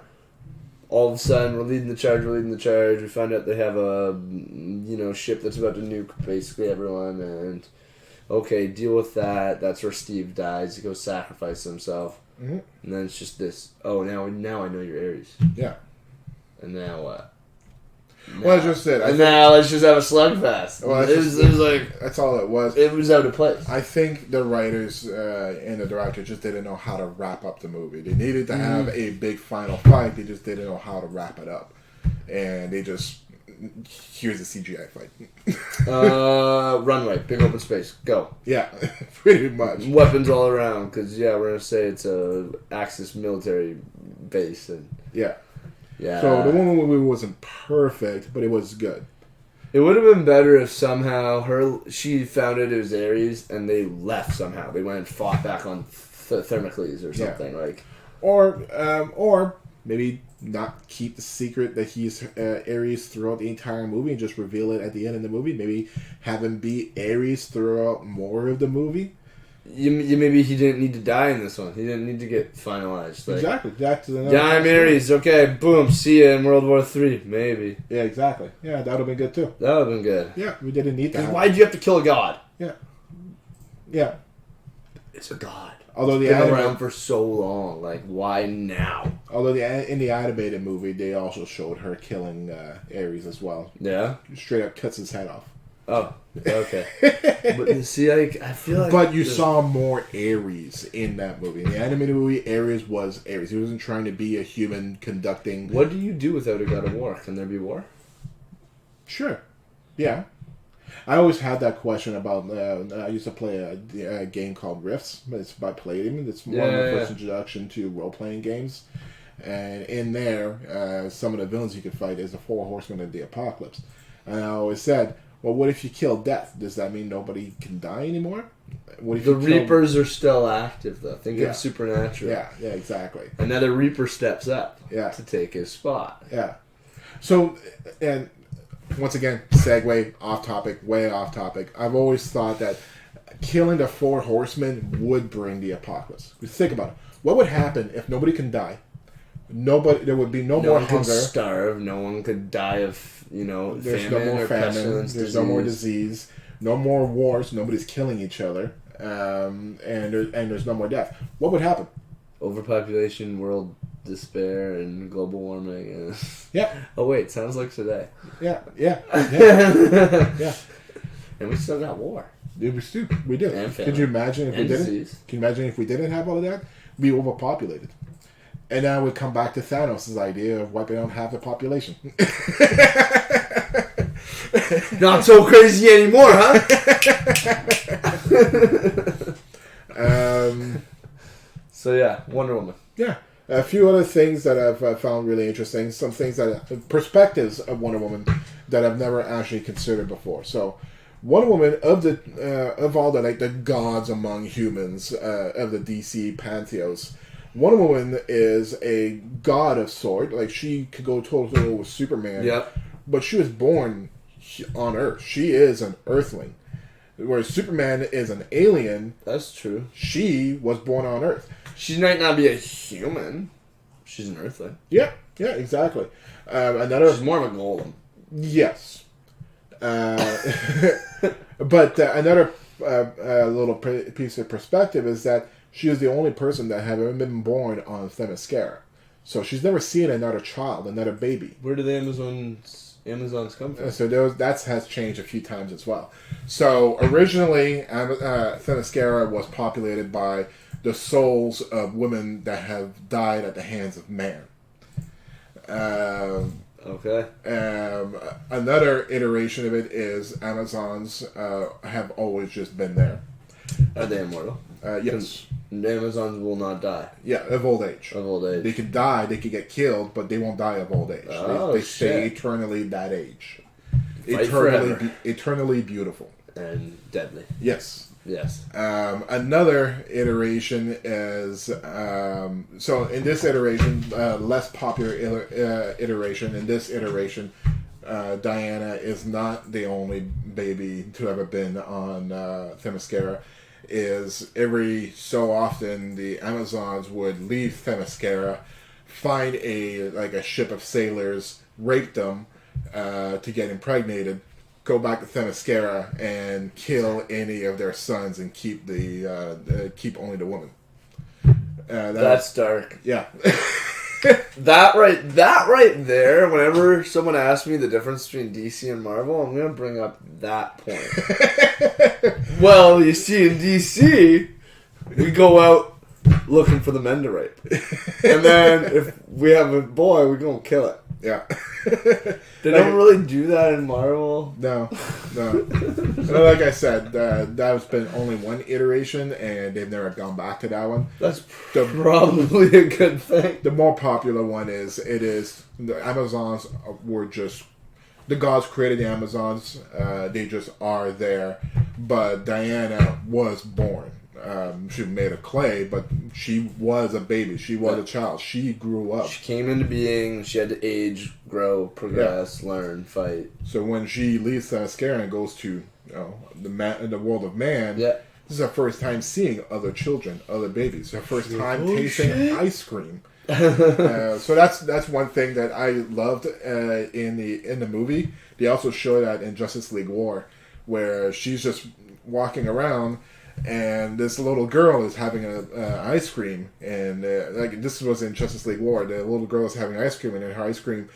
All of a sudden, we're leading the charge. We find out they have a, ship that's about to nuke basically everyone, and okay, deal with that. That's where Steve dies. He goes sacrifice himself, and then it's just this. Oh, now I know you're Ares. Yeah. And now what? Well, I just said. Now let's just have a slugfest. Well, it was like that's all it was. It was out of place. I think the writers and the director just didn't know how to wrap up the movie. They needed to have a big final fight. They just didn't know how to wrap it up, and they just here's a CGI fight. Runway, big open space, go. Yeah, pretty much. Weapons all around because we're gonna say it's a Axis military base and yeah. Yeah. So the Wonder Woman movie wasn't perfect, but it was good. It would have been better if somehow she found it was Ares and they left somehow. They went and fought back on Thermocles or something like. Or maybe not keep the secret that he's Ares throughout the entire movie and just reveal it at the end of the movie. Maybe have him be Ares throughout more of the movie. Maybe he didn't need to die in this one. He didn't need to get finalized. Like, exactly. That's I'm Ares. Okay, boom. See ya in World War III. Maybe. Yeah, exactly. Yeah, that would have been good too. That would have been good. Yeah, we didn't need that. Why'd you have to kill a god? Yeah. Yeah. It's a god. Although it's been around for so long. Like, why now? Although in the animated movie, they also showed her killing Ares as well. Yeah? Straight up cuts his head off. Oh, okay. But see, I feel like... But you saw more Ares in that movie. In the animated movie, Ares was Ares. He wasn't trying to be a human conducting... What do you do without a god of war? Can there be war? Sure. Yeah. I always had that question about... I used to play a game called Rifts. It's by Palladium. It's one of the first introduction to role-playing games. And in there, some of the villains you could fight is the Four Horsemen of the Apocalypse. And I always said... Well, what if you kill death? Does that mean nobody can die anymore? What if the Reapers are still active, though. Think of Supernatural. Yeah, exactly. Another Reaper steps up to take his spot. Yeah. So, and once again, segue, way off topic. I've always thought that killing the Four Horsemen would bring the apocalypse. Think about it. What would happen if nobody can die? There would be no more hunger. No one could starve. No one could die of, there's famine no more or famine. pestilence. There's no more disease. No more wars. Nobody's killing each other. And there's no more death. What would happen? Overpopulation, world despair, and global warming. Yeah. Oh wait, sounds like today. Yeah. Yeah. And we still got war. We do. And famine. Could you imagine if we didn't? Disease. Can you imagine if we didn't have all of that? We'd be overpopulated. And now we come back to Thanos' idea of wiping out half the population. Not so crazy anymore, huh? So yeah, Wonder Woman. Yeah. A few other things that I've found really interesting. Some things perspectives of Wonder Woman that I've never actually considered before. So, Wonder Woman of all the gods among humans of the DC pantheons. Wonder Woman is a god of sort. Like, she could go toe-to-toe with Superman. Yep. But she was born on Earth. She is an Earthling. Whereas Superman is an alien. That's true. She was born on Earth. She might not be a human. She's an Earthling. Yeah, exactly. She's more of a golem. Yes. But another little piece of perspective is that she is the only person that have ever been born on Themyscira. So she's never seen another child, another baby. Where do the Amazons come from? So that has changed a few times as well. So originally, Themyscira was populated by the souls of women that have died at the hands of man. Okay. Another iteration of it is Amazons have always just been there. Are they immortal? Yes. The Amazons will not die. Yeah, of old age. Of old age. They could die, they could get killed, but they won't die of old age. They stay eternally that age. Eternally beautiful. And deadly. Yes. Yes. Another iteration is so in this iteration, less popular iteration. In this iteration, Diana is not the only baby to ever been on Themyscira. Is every so often the Amazons would leave Themyscira, find a ship of sailors, rape them to get impregnated, go back to Themyscira and kill any of their sons and keep only the woman. That's dark. Yeah. That right there, whenever someone asks me the difference between DC and Marvel, I'm going to bring up that point. Well, you see, in DC, we go out looking for the men to rape. And then if we have a boy, we're going to kill it. Yeah. They don't really do that in Marvel. No. Like I said, that's been only one iteration, and they've never gone back to that one. That's probably a good thing. The more popular one is the Amazons were just the gods created the Amazons. They just are there. But Diana was born. She was made of clay, but she was a baby. She was a child. She grew up. She came into being. She had to age, grow, progress, learn, fight. So when she leaves Themyscira and goes to the world of man, this is her first time seeing other children, other babies. Her first time tasting ice cream. So that's one thing that I loved in the movie. They also show that in Justice League War, where she's just walking around. And this little girl is having ice cream, and this was in Justice League War. The little girl is having ice cream, and then her ice cream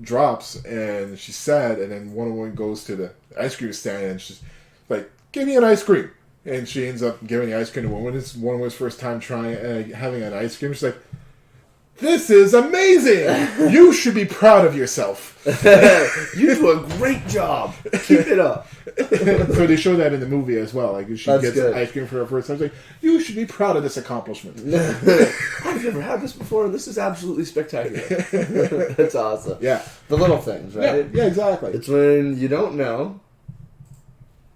drops, and she's sad. And then one woman goes to the ice cream stand, and she's like, "Give me an ice cream." And she ends up giving the ice cream to one. It's one of his first time trying having an ice cream. She's like, "This is amazing! You should be proud of yourself. You do a great job. Keep it up." So they show that in the movie as well. Like she gets ice cream for her first time. It's like, you should be proud of this accomplishment. I've never had this before, and this is absolutely spectacular. That's awesome. Yeah, the little things, right? Yeah, exactly. It's when you don't know.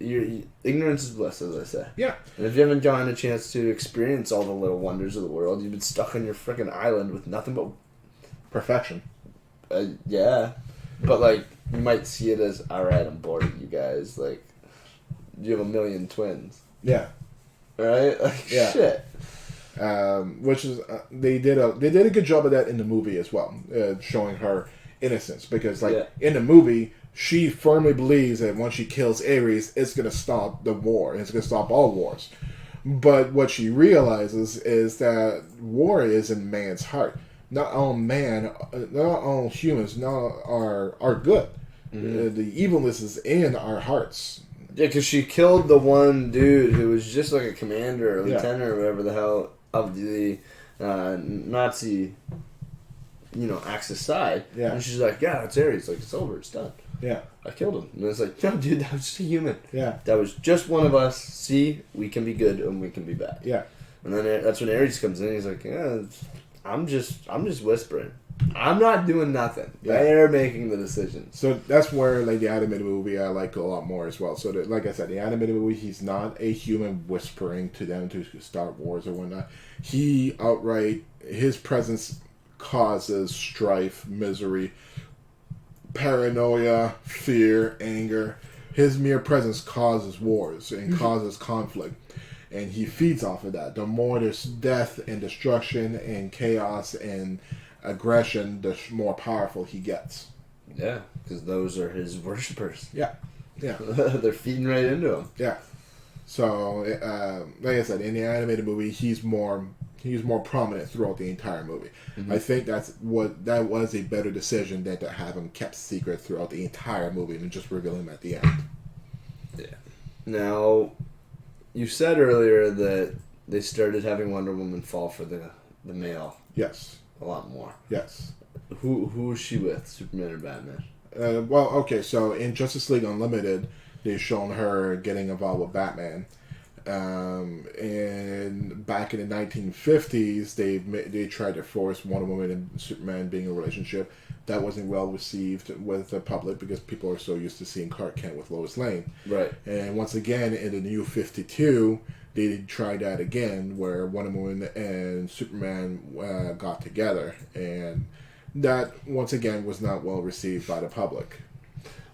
Ignorance is bliss, as I say. Yeah. And if you haven't gotten a chance to experience all the little wonders of the world, you've been stuck on your freaking island with nothing but perfection. Yeah. But, you might see it as, alright, I'm bored of you guys. You have a million twins. Yeah. Right? Shit. Which is, they did a good job of that in the movie as well, showing her innocence. Because, in the movie, she firmly believes that once she kills Ares, it's going to stop the war. It's going to stop all wars. But what she realizes is that war is in man's heart. Not all humans are good. Mm-hmm. The evilness is in our hearts. Yeah, because she killed the one dude who was just like a commander or lieutenant or whatever the hell of the Nazi, Axis side. Yeah. And she's like, yeah, it's Ares. It's over. It's done. Yeah. I killed him. And it's like, no, dude, that was just a human. Yeah. That was just one of us. See, we can be good and we can be bad. Yeah. And then that's when Ares comes in. He's like, yeah, I'm just whispering. I'm not doing nothing. Yeah. They're making the decisions. So that's where the animated movie I like a lot more as well. So like I said, the animated movie, he's not a human whispering to them to start wars or whatnot. He outright, his presence causes strife, misery, paranoia, fear, anger. His mere presence causes wars and causes conflict. And he feeds off of that. The more there's death and destruction and chaos and aggression, the more powerful he gets. Yeah, because those are his worshippers. Yeah. Yeah. They're feeding right into him. Yeah. So, like I said, in the animated movie, he's more prominent throughout the entire movie. I think that was a better decision than to have him kept secret throughout the entire movie and just reveal him at the end. Yeah. Now, you said earlier that they started having Wonder Woman fall for the male. Yes. A lot more. Yes. Who is she with, Superman or Batman? Well, okay, so in Justice League Unlimited, they've shown her getting involved with Batman. And back in the 1950s, they tried to force Wonder Woman and Superman being in a relationship. That wasn't well received with the public because people are so used to seeing Clark Kent with Lois Lane. Right. And once again, in the New 52, they tried that again, where Wonder Woman and Superman got together, and that once again was not well received by the public.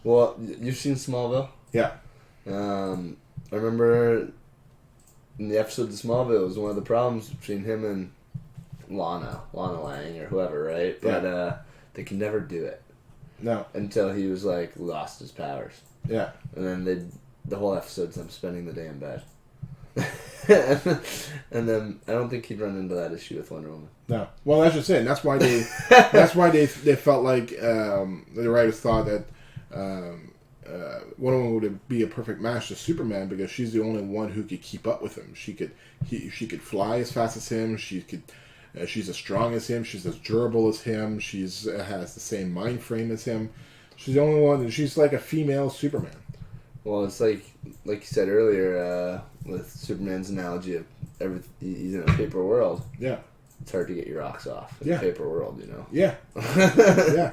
Well, you've seen Smallville? Yeah. I remember in the episode of Smallville, it was one of the problems between him and Lana Lang or whoever, right? But they could never do it. No. Until he was like lost his powers. Yeah. And then the whole episode's them spending the day in bed. And then I don't think he'd run into that issue with Wonder Woman. No. Well, that's just it. And that's why they they felt like the writers thought that Wonder Woman would be a perfect match to Superman because she's the only one who could keep up with him. She could fly as fast as him. She's as strong as him. She's as durable as him. She's has the same mind frame as him. She's the only one. She's like a female Superman. Well, it's like you said earlier with Superman's analogy of he's in a paper world. Yeah. It's hard to get your rocks off in a paper world, you know. Yeah. Yeah.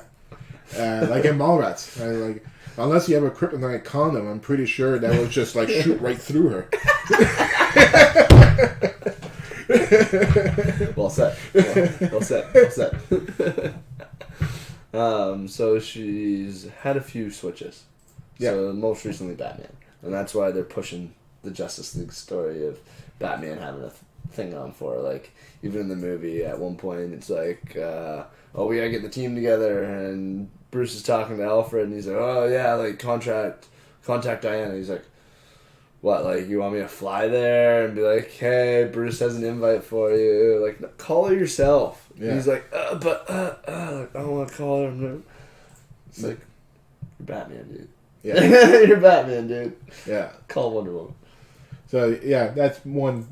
Like in Mallrats. Unless you have a kryptonite condom, I'm pretty sure that would just like shoot right through her. Well said. Well said. So she's had a few switches. Yeah. So most recently Batman. And that's why they're pushing the Justice League story of Batman having a thing on for her. Like, even in the movie, at one point, it's like, we gotta get the team together, and Bruce is talking to Alfred, and he's like, oh yeah, like, contact Diana. He's like, what, like, you want me to fly there and be like, hey, Bruce has an invite for you? Like, no, call her yourself. Yeah. And he's like, I don't want to call her. It's like, you're Batman, dude. Yeah. You're Batman, dude. Yeah. Call Wonder Woman. So, yeah, that's one.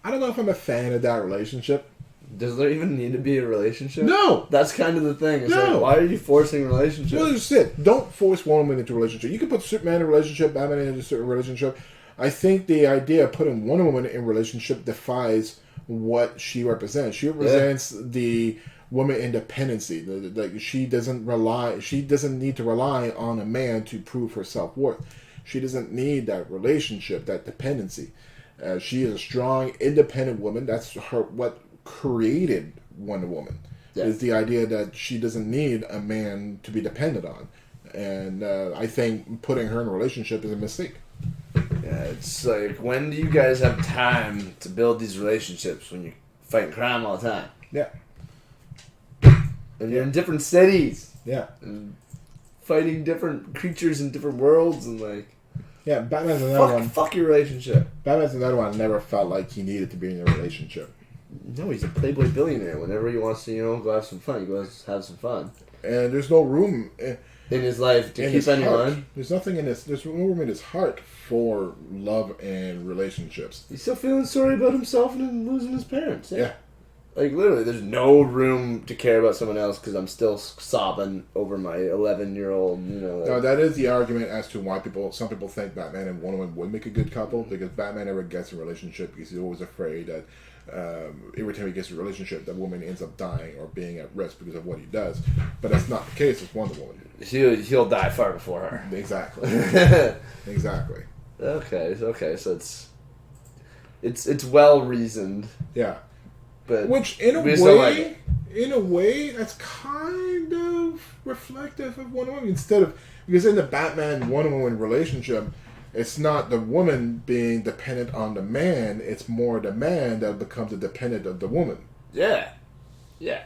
I don't know if I'm a fan of that relationship. Does there even need to be a relationship? No! That's kind of the thing. It's no! Like, why are you forcing a relationship? Well, that's it. Don't force Wonder Woman into a relationship. You can put Superman in a relationship, Batman in a certain relationship. I think the idea of putting Wonder Woman in a relationship defies what she represents. She represents the woman independency. Like she doesn't need to rely on a man to prove her self-worth. She doesn't need that relationship, that dependency. She is a strong, independent woman. That's what created Wonder Woman. Yeah. Is the idea that she doesn't need a man to be dependent on. And I think putting her in a relationship is a mistake. Yeah, it's like, when do you guys have time to build these relationships when you're fighting crime all the time? Yeah. And you're in different cities. Yeah. And fighting different creatures in different worlds and like... Yeah, Batman's another one. Fuck your relationship. Batman's another one I never felt like he needed to be in a relationship. No, he's a playboy billionaire. Whenever he wants to, go have some fun, he goes have some fun. And there's no room... in his life to keep anyone. There's nothing in there's no room in his heart for love and relationships. He's still feeling sorry about himself and losing his parents. Yeah. Like, literally, there's no room to care about someone else because I'm still sobbing over my 11-year-old, No, that is the argument as to why some people think Batman and Wonder Woman would make a good couple, because Batman never gets a relationship because he's always afraid that every time he gets a relationship, that woman ends up dying or being at risk because of what he does. But that's not the case with Wonder Woman. He'll die far before her. Exactly. Exactly. Okay, so it's well reasoned. Yeah. But which in a way, that's kind of of reflective of Wonder Woman instead of because in the Batman Wonder Woman relationship, it's not the woman being dependent on the man; it's more the man that becomes a dependent of the woman. Yeah, yeah,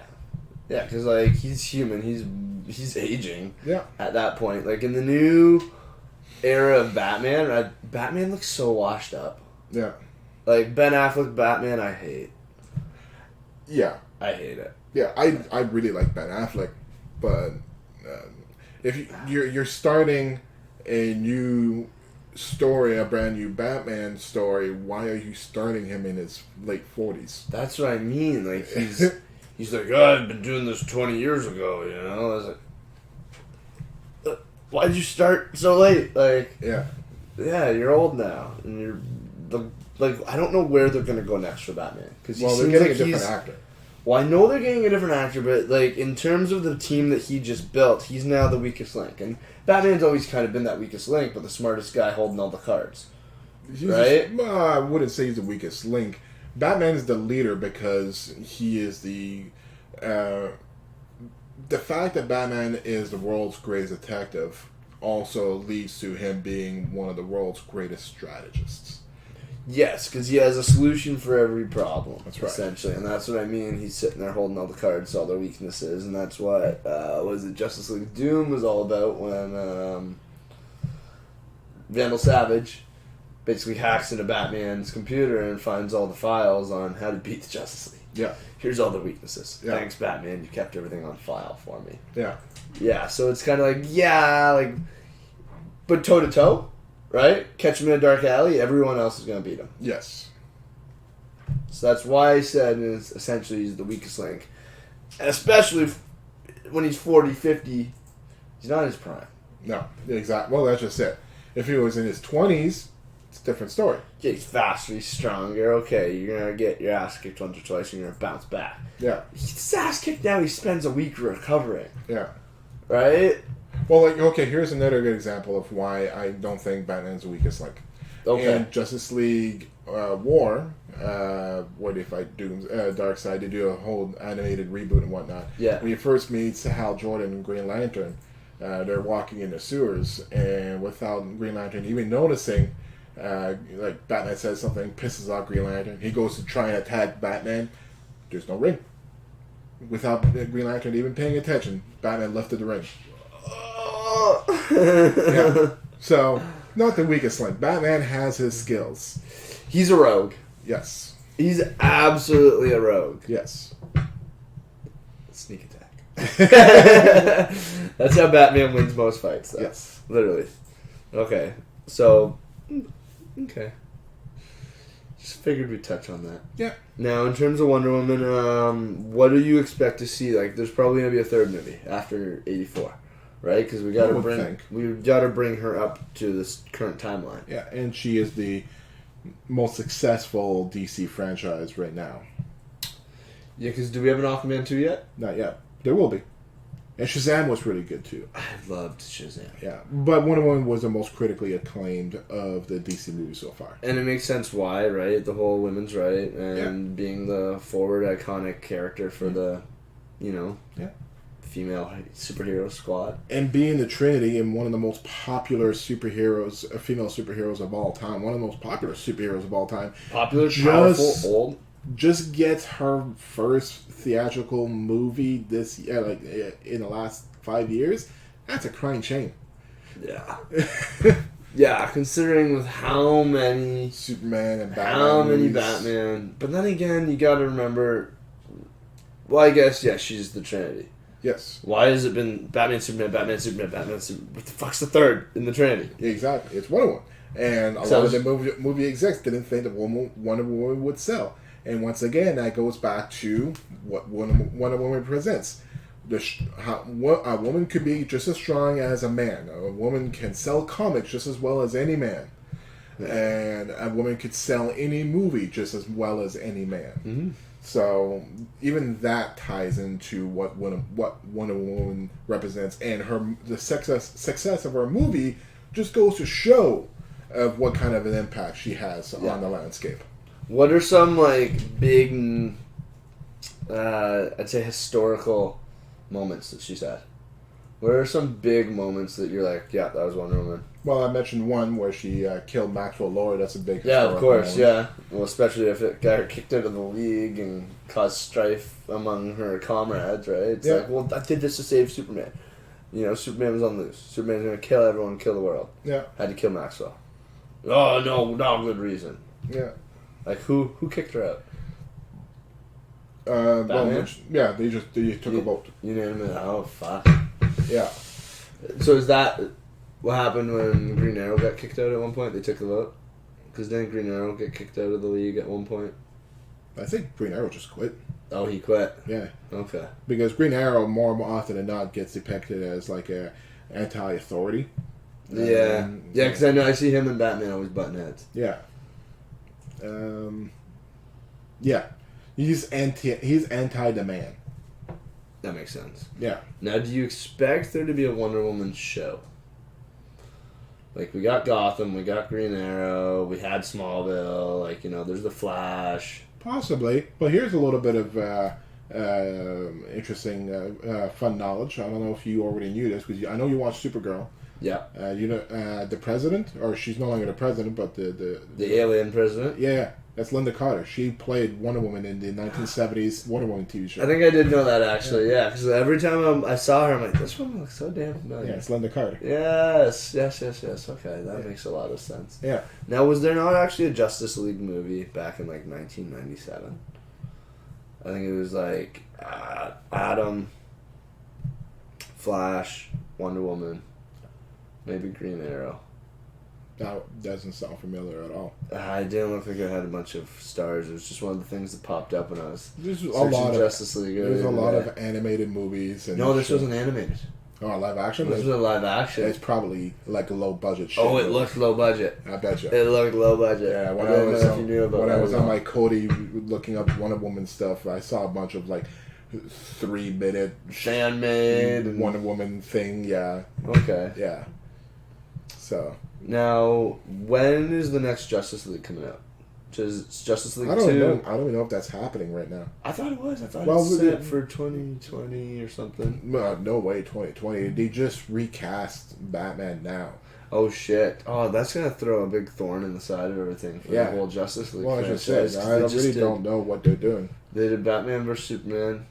yeah. Because like he's human, he's aging. Yeah. At that point, like in the new era of Batman, Batman looks so washed up. Yeah. Like Ben Affleck Batman, I hate. Yeah. I hate it. Yeah, I really like Ben Affleck, but if you're starting a new story, a brand new Batman story, why are you starting him in his late 40s? That's what I mean. Like he's like, oh, I've been doing this 20 years ago. You know, I was like, why'd you start so late? Like, yeah, you're old now, and you're like, I don't know where they're gonna go next for Batman because they're getting a different actor. Well, I know they're getting a different actor, but like in terms of the team that he just built, he's now the weakest link. And Batman's always kind of been that weakest link, but the smartest guy holding all the cards. Right? I wouldn't say he's the weakest link. Batman is the leader because he is the fact that Batman is the world's greatest detective also leads to him being one of the world's greatest strategists. Yes, because he has a solution for every problem. That's right. Essentially, and that's what I mean. He's sitting there holding all the cards, all their weaknesses, and that's what was it Justice League Doom was all about when Vandal Savage basically hacks into Batman's computer and finds all the files on how to beat the Justice League. Yeah. Here's all the weaknesses. Yeah. Thanks, Batman. You kept everything on file for me. Yeah. Yeah, so it's kind of like, but toe-to-toe, right? Catch him in a dark alley, everyone else is going to beat him. Yes. So that's why I said is essentially he's the weakest link. And especially when he's 40, 50, he's not in his prime. No, exactly. Well, that's just it. If he was in his 20s, it's a different story. Yeah, he's faster, he's stronger. Okay, you're going to get your ass kicked once or twice and you're going to bounce back. Yeah. He gets his ass kicked now, he spends a week recovering. Yeah. Right? Well, okay, here's another good example of why I don't think Batman's the weakest link. Okay. In Justice League War, where they fight Darkseid, they do a whole animated reboot and whatnot. Yeah. When you first meet Hal Jordan and Green Lantern, they're walking in the sewers, and without Green Lantern even noticing, like Batman says something, pisses off Green Lantern. He goes to try and attack Batman. There's no ring. Without Green Lantern even paying attention, Batman lifted the ring. Yeah. So, not the weakest link. Batman has his skills. He's a rogue. Yes. He's absolutely a rogue. Yes. Sneak attack. That's how Batman wins most fights, though. Yes. Literally. Okay. So, okay. Just figured we'd touch on that. Yeah. Now, in terms of Wonder Woman, what do you expect to see? Like, there's probably going to be a third movie after 84. Right, because we got to bring her up to this current timeline. Yeah, and she is the most successful DC franchise right now. Yeah, because do we have an Aquaman 2 yet? Not yet. There will be. And Shazam was really good too. I loved Shazam. Yeah, but Wonder Woman was the most critically acclaimed of the DC movies so far. And it makes sense why, right? The whole women's right and being the forward iconic character for the, female superhero squad. And being the Trinity and one of the most popular superheroes, female superheroes of all time. One of the most popular superheroes of all time. Popular, powerful, old. Just gets her first theatrical movie this year, like in the last 5 years. That's a crying shame. Yeah. Yeah, considering with how many Superman and Batman. How many Batman. But then again, you gotta remember, well, I guess, yeah, she's the Trinity. Yes. Why has it been Batman, Superman, Batman, Superman, Batman, Superman? What the fuck's the third in the Trinity? Exactly. It's Wonder Woman. And a lot of the movie execs didn't think that Wonder Woman would sell. And once again, that goes back to what Wonder Woman presents. A woman could be just as strong as a man. A woman can sell comics just as well as any man. And a woman could sell any movie just as well as any man. Mm-hmm. So even that ties into what Wonder Woman represents, and the success of her movie just goes to show of what kind of an impact she has on the landscape. What are some big, I'd say historical moments that she's had? What are some big moments that you're like, yeah, that was Wonder Woman? Well, I mentioned one where she killed Maxwell Lord. That's a big Yeah, of historical course, moment. yeah. Well, especially if it got her kicked out of the league and caused strife among her comrades, right? It's Yeah. like, well, I did this to save Superman. You know, Superman was on loose. Superman's gonna kill everyone, kill the world. Yeah. Had to kill Maxwell. Oh no, not a good reason. Yeah. Like who kicked her out? Well, Batman? yeah, they took a vote. Unanimous. Oh fuck. Yeah. So is that what happened when Green Arrow got kicked out at one point? They took the vote? Because didn't Green Arrow get kicked out of the league at one point? I think Green Arrow just quit. Oh, he quit. Yeah. Okay. Because Green Arrow more often than not gets depicted as like a anti-authority. Yeah. Yeah, because I know I see him and Batman always butting heads. Yeah. Yeah. He's anti the man. That makes sense. Yeah. Now, do you expect there to be a Wonder Woman show? Like, we got Gotham, we got Green Arrow, we had Smallville, like, you know, there's The Flash. Possibly. But here's a little bit of interesting, fun knowledge. I don't know if you already knew this, because I know you watched Supergirl. Yeah. You know, the president, or she's no longer the president, but the alien president? Yeah, that's Linda Carter. She played Wonder Woman in the 1970s Wonder Woman TV show. I think I did know that, actually, yeah. Because every time I saw her, I'm like, this woman looks so damn familiar. Yeah, it's Linda Carter. Yes. Okay, that makes a lot of sense. Yeah. Now, was there not actually a Justice League movie back in, like, 1997? I think it was, like, Adam, Flash, Wonder Woman, maybe Green Arrow. That doesn't sound familiar at all. I didn't look like it had a bunch of stars. It was just one of the things that popped up when I was There's searching Justice League. There's a lot of animated movies. And no, this wasn't animated. Oh, live action? This was a live action. It's probably like a low budget shit. Oh, it looked low budget. I bet you. It looked low budget. Yeah, when I was on my Kodi looking up Wonder Woman stuff, I saw a bunch of like 3-minute fan made and Wonder Woman thing. Yeah. Okay. Yeah. So now, when is the next Justice League coming out? Is Justice League 2? I don't even know if that's happening right now. I thought it was. I thought it was set for 2020 or something. No way, 2020. They just recast Batman now. Oh shit! Oh, that's gonna throw a big thorn in the side of everything for the whole Justice League franchise. I really don't know what they're doing. They did Batman vs Superman.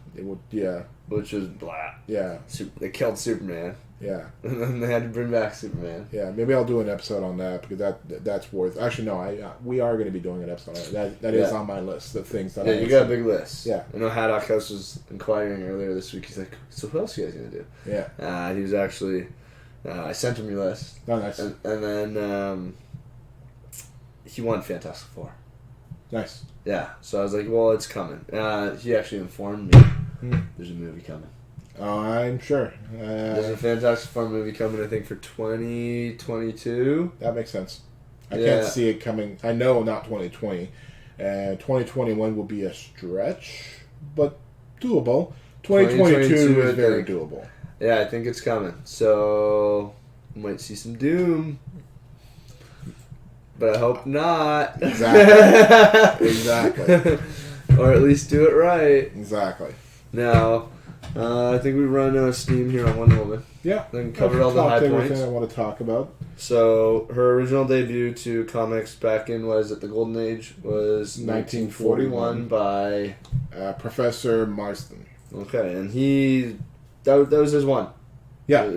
Which was blah. Yeah. They killed Superman. Yeah. And then they had to bring back Superman. Yeah, maybe I'll do an episode on that because that's worth. Actually, no, we are going to be doing an episode on it. That is on my list of things that. Yeah, you got a big list. Yeah. I know Haddock House was inquiring earlier this week. He's like, "So what else are you guys gonna do?" Yeah. He was actually. I sent him your list. Oh, nice. And then he won Fantastic Four. Nice. Yeah. So I was like, "Well, it's coming." He actually informed me there's a movie coming. Oh, I'm sure. There's a Fantastic Four movie coming, I think, for 2022. That makes sense. I can't see it coming. I know not 2020. 2021 will be a stretch, but doable. 2022 is very doable. Yeah, I think it's coming. So, we might see some Doom. But I hope not. Exactly. Exactly. Or at least do it right. Exactly. Now, I think we run out of steam here on Wonder Woman. Yeah. Then covered all the high points. Everything I want to talk about. So, her original debut to comics back in, was it the Golden Age? Was 1941 by... Professor Marston. Okay, and that was his one. Yeah.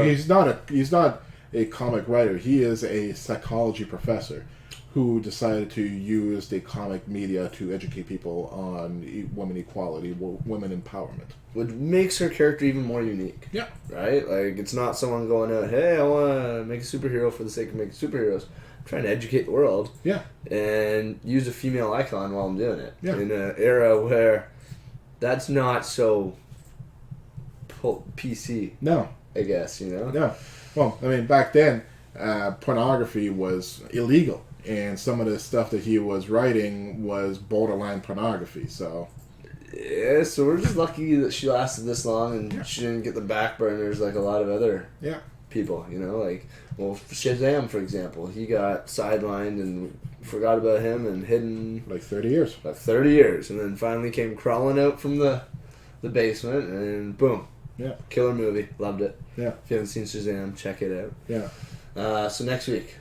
He's not a comic writer. He is a psychology professor who decided to use the comic media to educate people on women equality, women empowerment. Which makes her character even more unique. Yeah. Right? Like, it's not someone going out, hey, I want to make a superhero for the sake of making superheroes. I'm trying to educate the world. Yeah. And use a female icon while I'm doing it. Yeah. In an era where that's not so PC. No. I guess, you know? No. Well, I mean, back then, pornography was illegal. And some of the stuff that he was writing was borderline pornography, so... Yeah, so we're just lucky that she lasted this long and she didn't get the back burners like a lot of other people, you know? Like, well, Shazam, for example, he got sidelined and forgot about him and hidden... Like 30 years. Like 30 years, and then finally came crawling out from the basement and boom. Yeah. Killer movie. Loved it. Yeah. If you haven't seen Shazam, check it out. Yeah. So next week.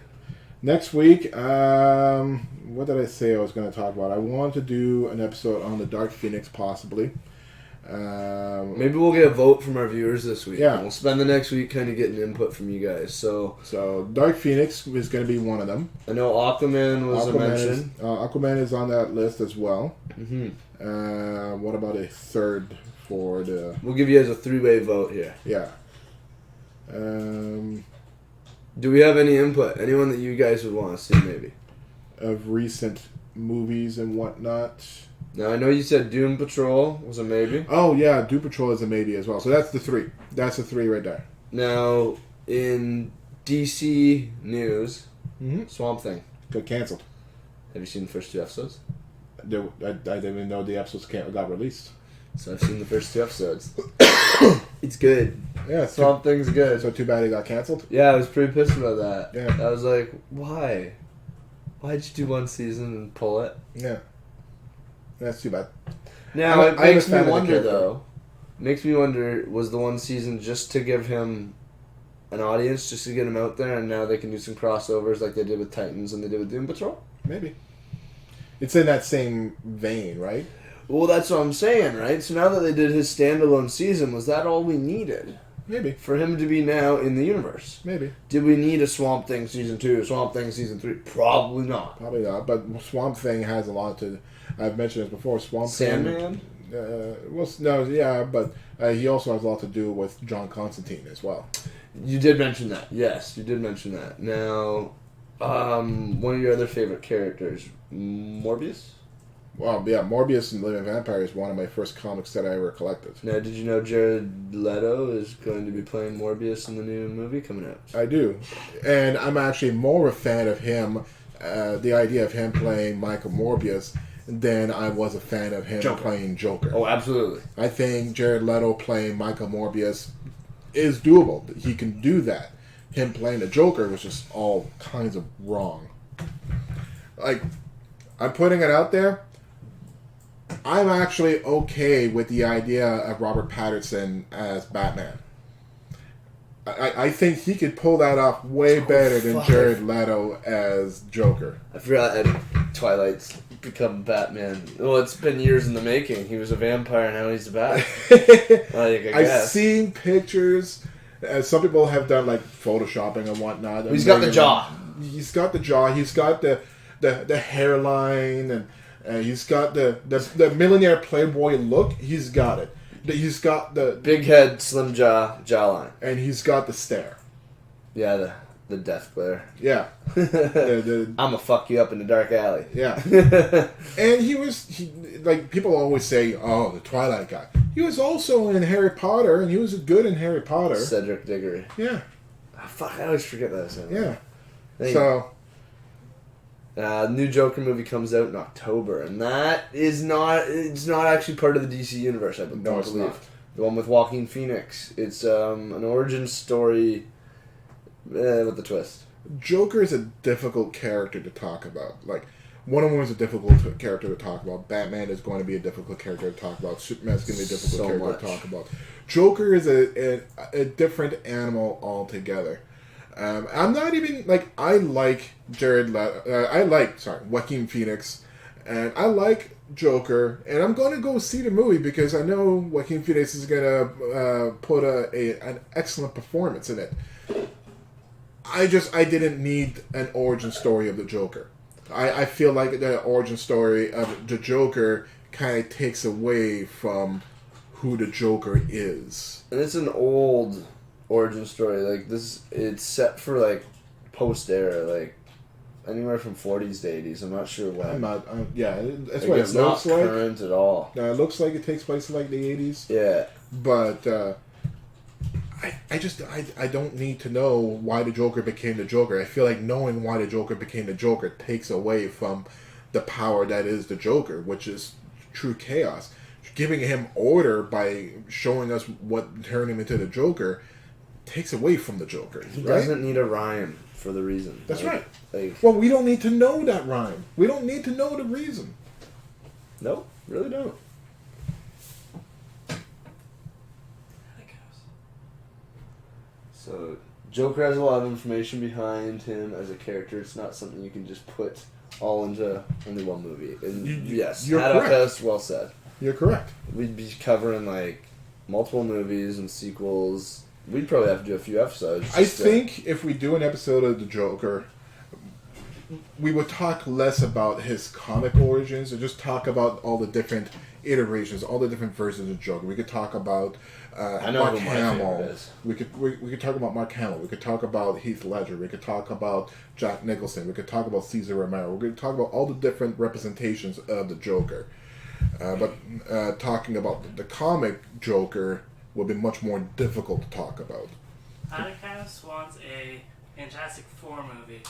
Next week, what did I say I was going to talk about? I want to do an episode on the Dark Phoenix, possibly. Maybe we'll get a vote from our viewers this week. Yeah. And we'll spend the next week kind of getting input from you guys. So Dark Phoenix is going to be one of them. I know Aquaman was a mention. Aquaman is on that list as well. Mm-hmm. What about a third for the... We'll give you guys a 3-way vote here. Yeah. Do we have any input? Anyone that you guys would want to see, maybe? Of recent movies and whatnot. Now, I know you said Doom Patrol was a maybe. Oh, yeah, Doom Patrol is a maybe as well. So that's the 3. That's the 3 right there. Now, in DC news, Swamp Thing. Got canceled. Have you seen the first 2 episodes? I didn't even know the episodes got released. So I've seen the first 2 episodes. It's good. Yeah, Swamp Thing's good. So too bad it got canceled? Yeah, I was pretty pissed about that. Yeah. I was like, why? Why'd you do 1 season and pull it? Yeah. That's too bad. Now, it makes me wonder, though. Makes me wonder, was the 1 season just to give him an audience, just to get him out there, and now they can do some crossovers like they did with Titans and they did with Doom Patrol? Maybe. It's in that same vein, right? Well, that's what I'm saying, right? So now that they did his standalone season, was that all we needed? Maybe. For him to be now in the universe? Maybe. Did we need a Swamp Thing season 2, Swamp Thing season 3? Probably not. Probably not, but Swamp Thing has a lot to... I've mentioned this before. Swamp Sandman? Thing... but he also has a lot to do with John Constantine as well. You did mention that. Yes, you did mention that. Now, one of your other favorite characters, Morbius? Well, yeah, Morbius and Living Vampire is one of my first comics that I ever collected. Now, did you know Jared Leto is going to be playing Morbius in the new movie coming out? I do. And I'm actually more a fan of him, the idea of him playing Michael Morbius, than I was a fan of him playing Joker. Oh, absolutely. I think Jared Leto playing Michael Morbius is doable. He can do that. Him playing the Joker was just all kinds of wrong. Like, I'm putting it out there. I'm actually okay with the idea of Robert Pattinson as Batman. I think he could pull that off way better than Jared Leto as Joker. I forgot that Twilight's become Batman. Well, it's been years in the making. He was a vampire, now he's a bat. I guess. I've seen pictures. Some people have done like photoshopping and whatnot. He's got the jaw. He's got the jaw. He's got the hairline, and he's got the millionaire playboy look. He's got it. He's got the big head, slim jawline, and he's got the stare. Yeah, the death glare. Yeah, I'ma fuck you up in the dark alley. Yeah, and he like people always say, oh, the Twilight guy. He was also in Harry Potter, and he was good in Harry Potter. Cedric Diggory. Yeah. Oh, fuck, I always forget that. Yeah. So. New Joker movie comes out in October, and that is not. It's not actually part of the DC universe. I don't believe. Not. The one with Joaquin Phoenix. It's an origin story with a twist. Joker is a difficult character to talk about. Like, Wonder Woman is a difficult character to talk about. Batman is going to be a difficult character to talk about. Superman is going to be a difficult character to talk about. Joker is a different animal altogether. I'm not even, like, I like Jared Leto, Joaquin Phoenix, and I like Joker, and I'm going to go see the movie because I know Joaquin Phoenix is going to put an excellent performance in it. I didn't need an origin story of the Joker. I feel like the origin story of the Joker kind of takes away from who the Joker is. And it's an old origin story. Like, this, it's set for, like, post-era, like, anywhere from 40s to 80s. I'm not sure when. I'm not, yeah, that's like, what it's it looks not like. current at all. It looks like it takes place in, like, the 80s. Yeah. But, I don't need to know why the Joker became the Joker. I feel like knowing why the Joker became the Joker takes away from the power that is the Joker, which is true chaos. Giving him order by showing us what turned him into the Joker takes away from the Joker. He doesn't need a rhyme for the reason. That's right. Like, well, we don't need to know that rhyme. We don't need to know the reason. No, really don't. So Joker has a lot of information behind him as a character. It's not something you can just put all into only one movie. And yes, you're hat correct. us, well said. You're correct. We'd be covering like multiple movies and sequels. We'd probably have to do a few episodes. I think if we do an episode of the Joker, we would talk less about his comic origins and just talk about all the different iterations, all the different versions of Joker. We could talk about Mark Hamill. We could talk about Mark Hamill. We could talk about Heath Ledger. We could talk about Jack Nicholson. We could talk about Cesar Romero. We could talk about all the different representations of the Joker. But talking about the comic Joker would be much more difficult to talk about. Atticus wants a Fantastic Four movie.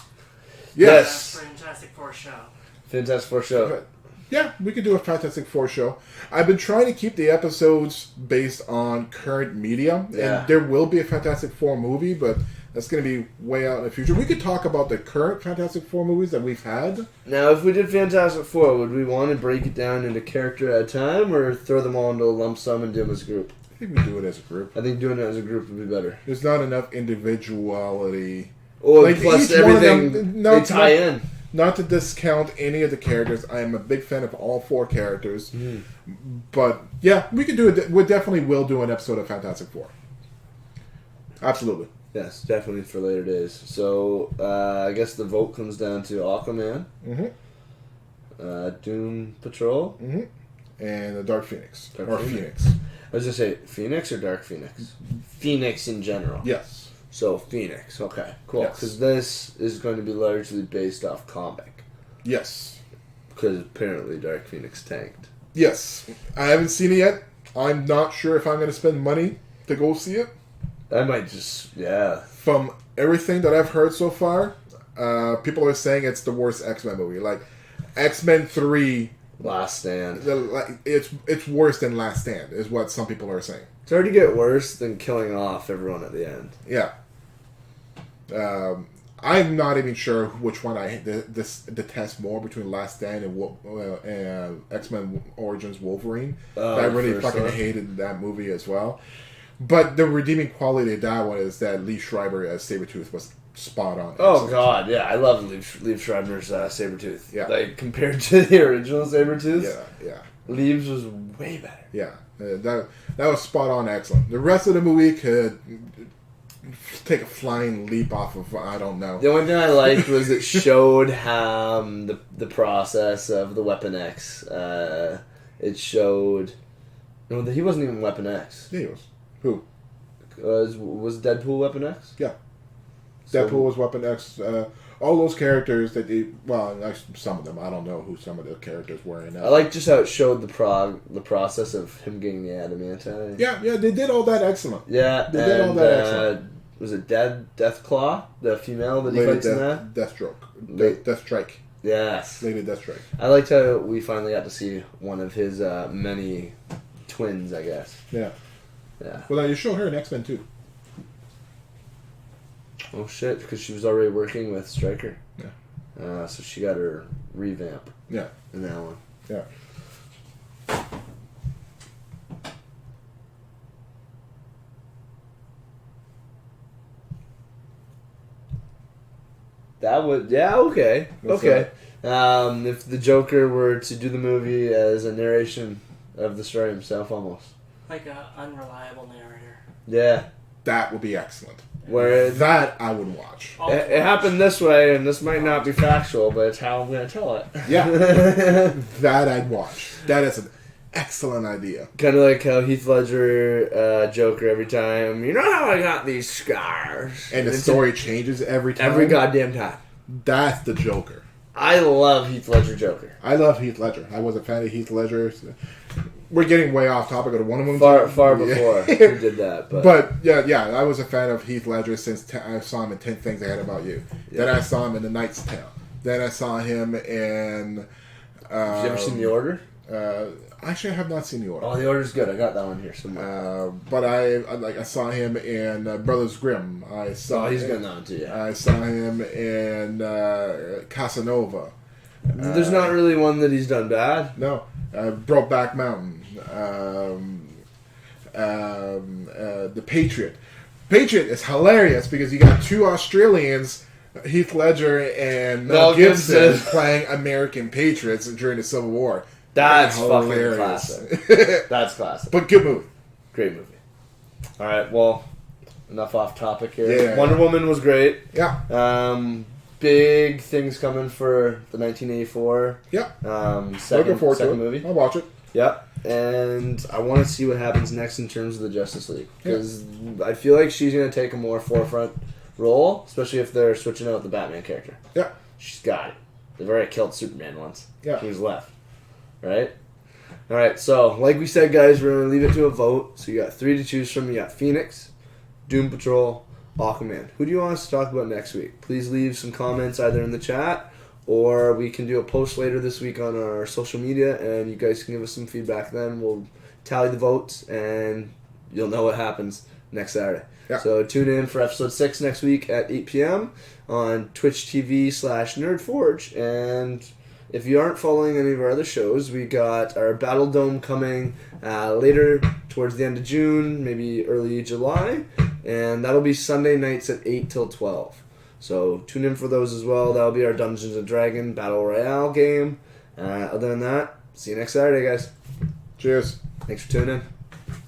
Yes. Fantastic Four show. Fantastic Four show. Yeah, we could do a Fantastic Four show. I've been trying to keep the episodes based on current media, and there will be a Fantastic Four movie, but that's going to be way out in the future. We could talk about the current Fantastic Four movies that we've had. Now, if we did Fantastic Four, would we want to break it down into character at a time, or throw them all into a lump sum and do them as a group? I think we do it as a group. I think doing it as a group would be better. There's not enough individuality. Or Like, plus each one of everything them- they tie in. Not to discount any of the characters. I am a big fan of all four characters. But, yeah, we could do it. We definitely will do an episode of Fantastic Four. Absolutely. Yes, definitely for later days. So, I guess the vote comes down to Aquaman, Doom Patrol, And the Dark Phoenix. Dark Phoenix. I was going to say Phoenix or Dark Phoenix? Phoenix in general. Yes. So, Phoenix. Okay, cool. Yes. Because this is going to be largely based off comic. Yes. Because apparently Dark Phoenix tanked. Yes. I haven't seen it yet. I'm not sure if I'm going to spend money to go see it. I might just, From everything that I've heard so far, people are saying it's the worst X-Men movie. Like, X-Men 3... Last Stand. It's worse than Last Stand, is what some people are saying. It's hard to get worse than killing off everyone at the end. Yeah. I'm not even sure which one I detest more between Last Stand and X-Men Origins Wolverine. I really fucking hated that movie as well. But the redeeming quality of that one is that Lee Schreiber as Sabretooth was spot on. Oh, God, yeah. I love Liev Schreiber's Sabretooth. Yeah. Like, compared to the original Sabretooth. Yeah. Liev's was way better. Yeah. That was spot on excellent. The rest of the movie could take a flying leap off of, I don't know. The only thing I liked was it showed the process of the Weapon X. It showed... No, he wasn't even Weapon X. Yeah, he was. Who? Was Deadpool Weapon X? Yeah. Deadpool was Weapon X. All those characters that some of them. I don't know who some of the characters were in that. I like just how it showed the process of him getting the adamantine. Yeah, they did all that excellent. Yeah, They did all that excellent. Was it Deathclaw, the female that he Lady fights in that? Deathstrike. Yes. Lady Deathstrike. I liked how we finally got to see one of his many twins, I guess. Yeah. Yeah. Well, now you show her in X-Men too. Oh shit! Because she was already working with Stryker. Yeah. So she got her revamp. Yeah. In that one. Yeah. That would okay. What's okay. If the Joker were to do the movie as a narration of the story himself, almost Like an unreliable narrator. yeah. That would be excellent. Where That I would watch. it happened this way, and this might not be factual, but it's how I'm going to tell it. Yeah. That I'd watch. That is an excellent idea. Kind of like how Heath Ledger, Joker, every time, you know how I got these scars? And the story changes every time. Every goddamn time. That's the Joker. I love Heath Ledger Joker. I love Heath Ledger. I was a fan of Heath Ledger. We're getting way off topic of the Wonder Woman. Far before we did that. But yeah, I was a fan of Heath Ledger since I saw him in 10 Things I Hate About You. Yeah. Then I saw him in The Knight's Tale. Then I saw him in... Have you ever seen The Order? Actually, I have not seen The Order. Oh, The Order's good. I got that one here somewhere. But I saw him in Brothers Grimm. He's good in that one too, yeah. I saw him in Casanova. There's not really one that he's done bad. No. Brokeback Mountain. The Patriot. Patriot is hilarious because you got two Australians, Heath Ledger and Mel Gibson, playing American patriots during the Civil War. That's fucking classic. That's classic. But good movie. Great movie. All right, well, enough off topic here. Yeah. Wonder Woman was great. Yeah. Big things coming for the 1984. Yeah. Second forward to it. movie. I'll watch it. Yep. And I want to see what happens next in terms of the Justice League. Because I feel like she's going to take a more forefront role, especially if they're switching out the Batman character. Yeah. She's got it. They've already killed Superman once. Yeah. Who's left? Right? Alright, so like we said, guys, we're going to leave it to a vote. So you got 3 to choose from. You got Phoenix, Doom Patrol, Aquaman. Who do you want us to talk about next week? Please leave some comments either in the chat, or we can do a post later this week on our social media, and you guys can give us some feedback then. We'll tally the votes, and you'll know what happens next Saturday. Yeah. So tune in for episode 6 next week at 8 p.m. on Twitch TV/NerdForge. And if you aren't following any of our other shows, we got our Battle Dome coming later towards the end of June, maybe early July. And that'll be Sunday nights at 8 till 12. So tune in for those as well. That'll be our Dungeons & Dragons Battle Royale game. Other than that, see you next Saturday, guys. Cheers. Thanks for tuning in.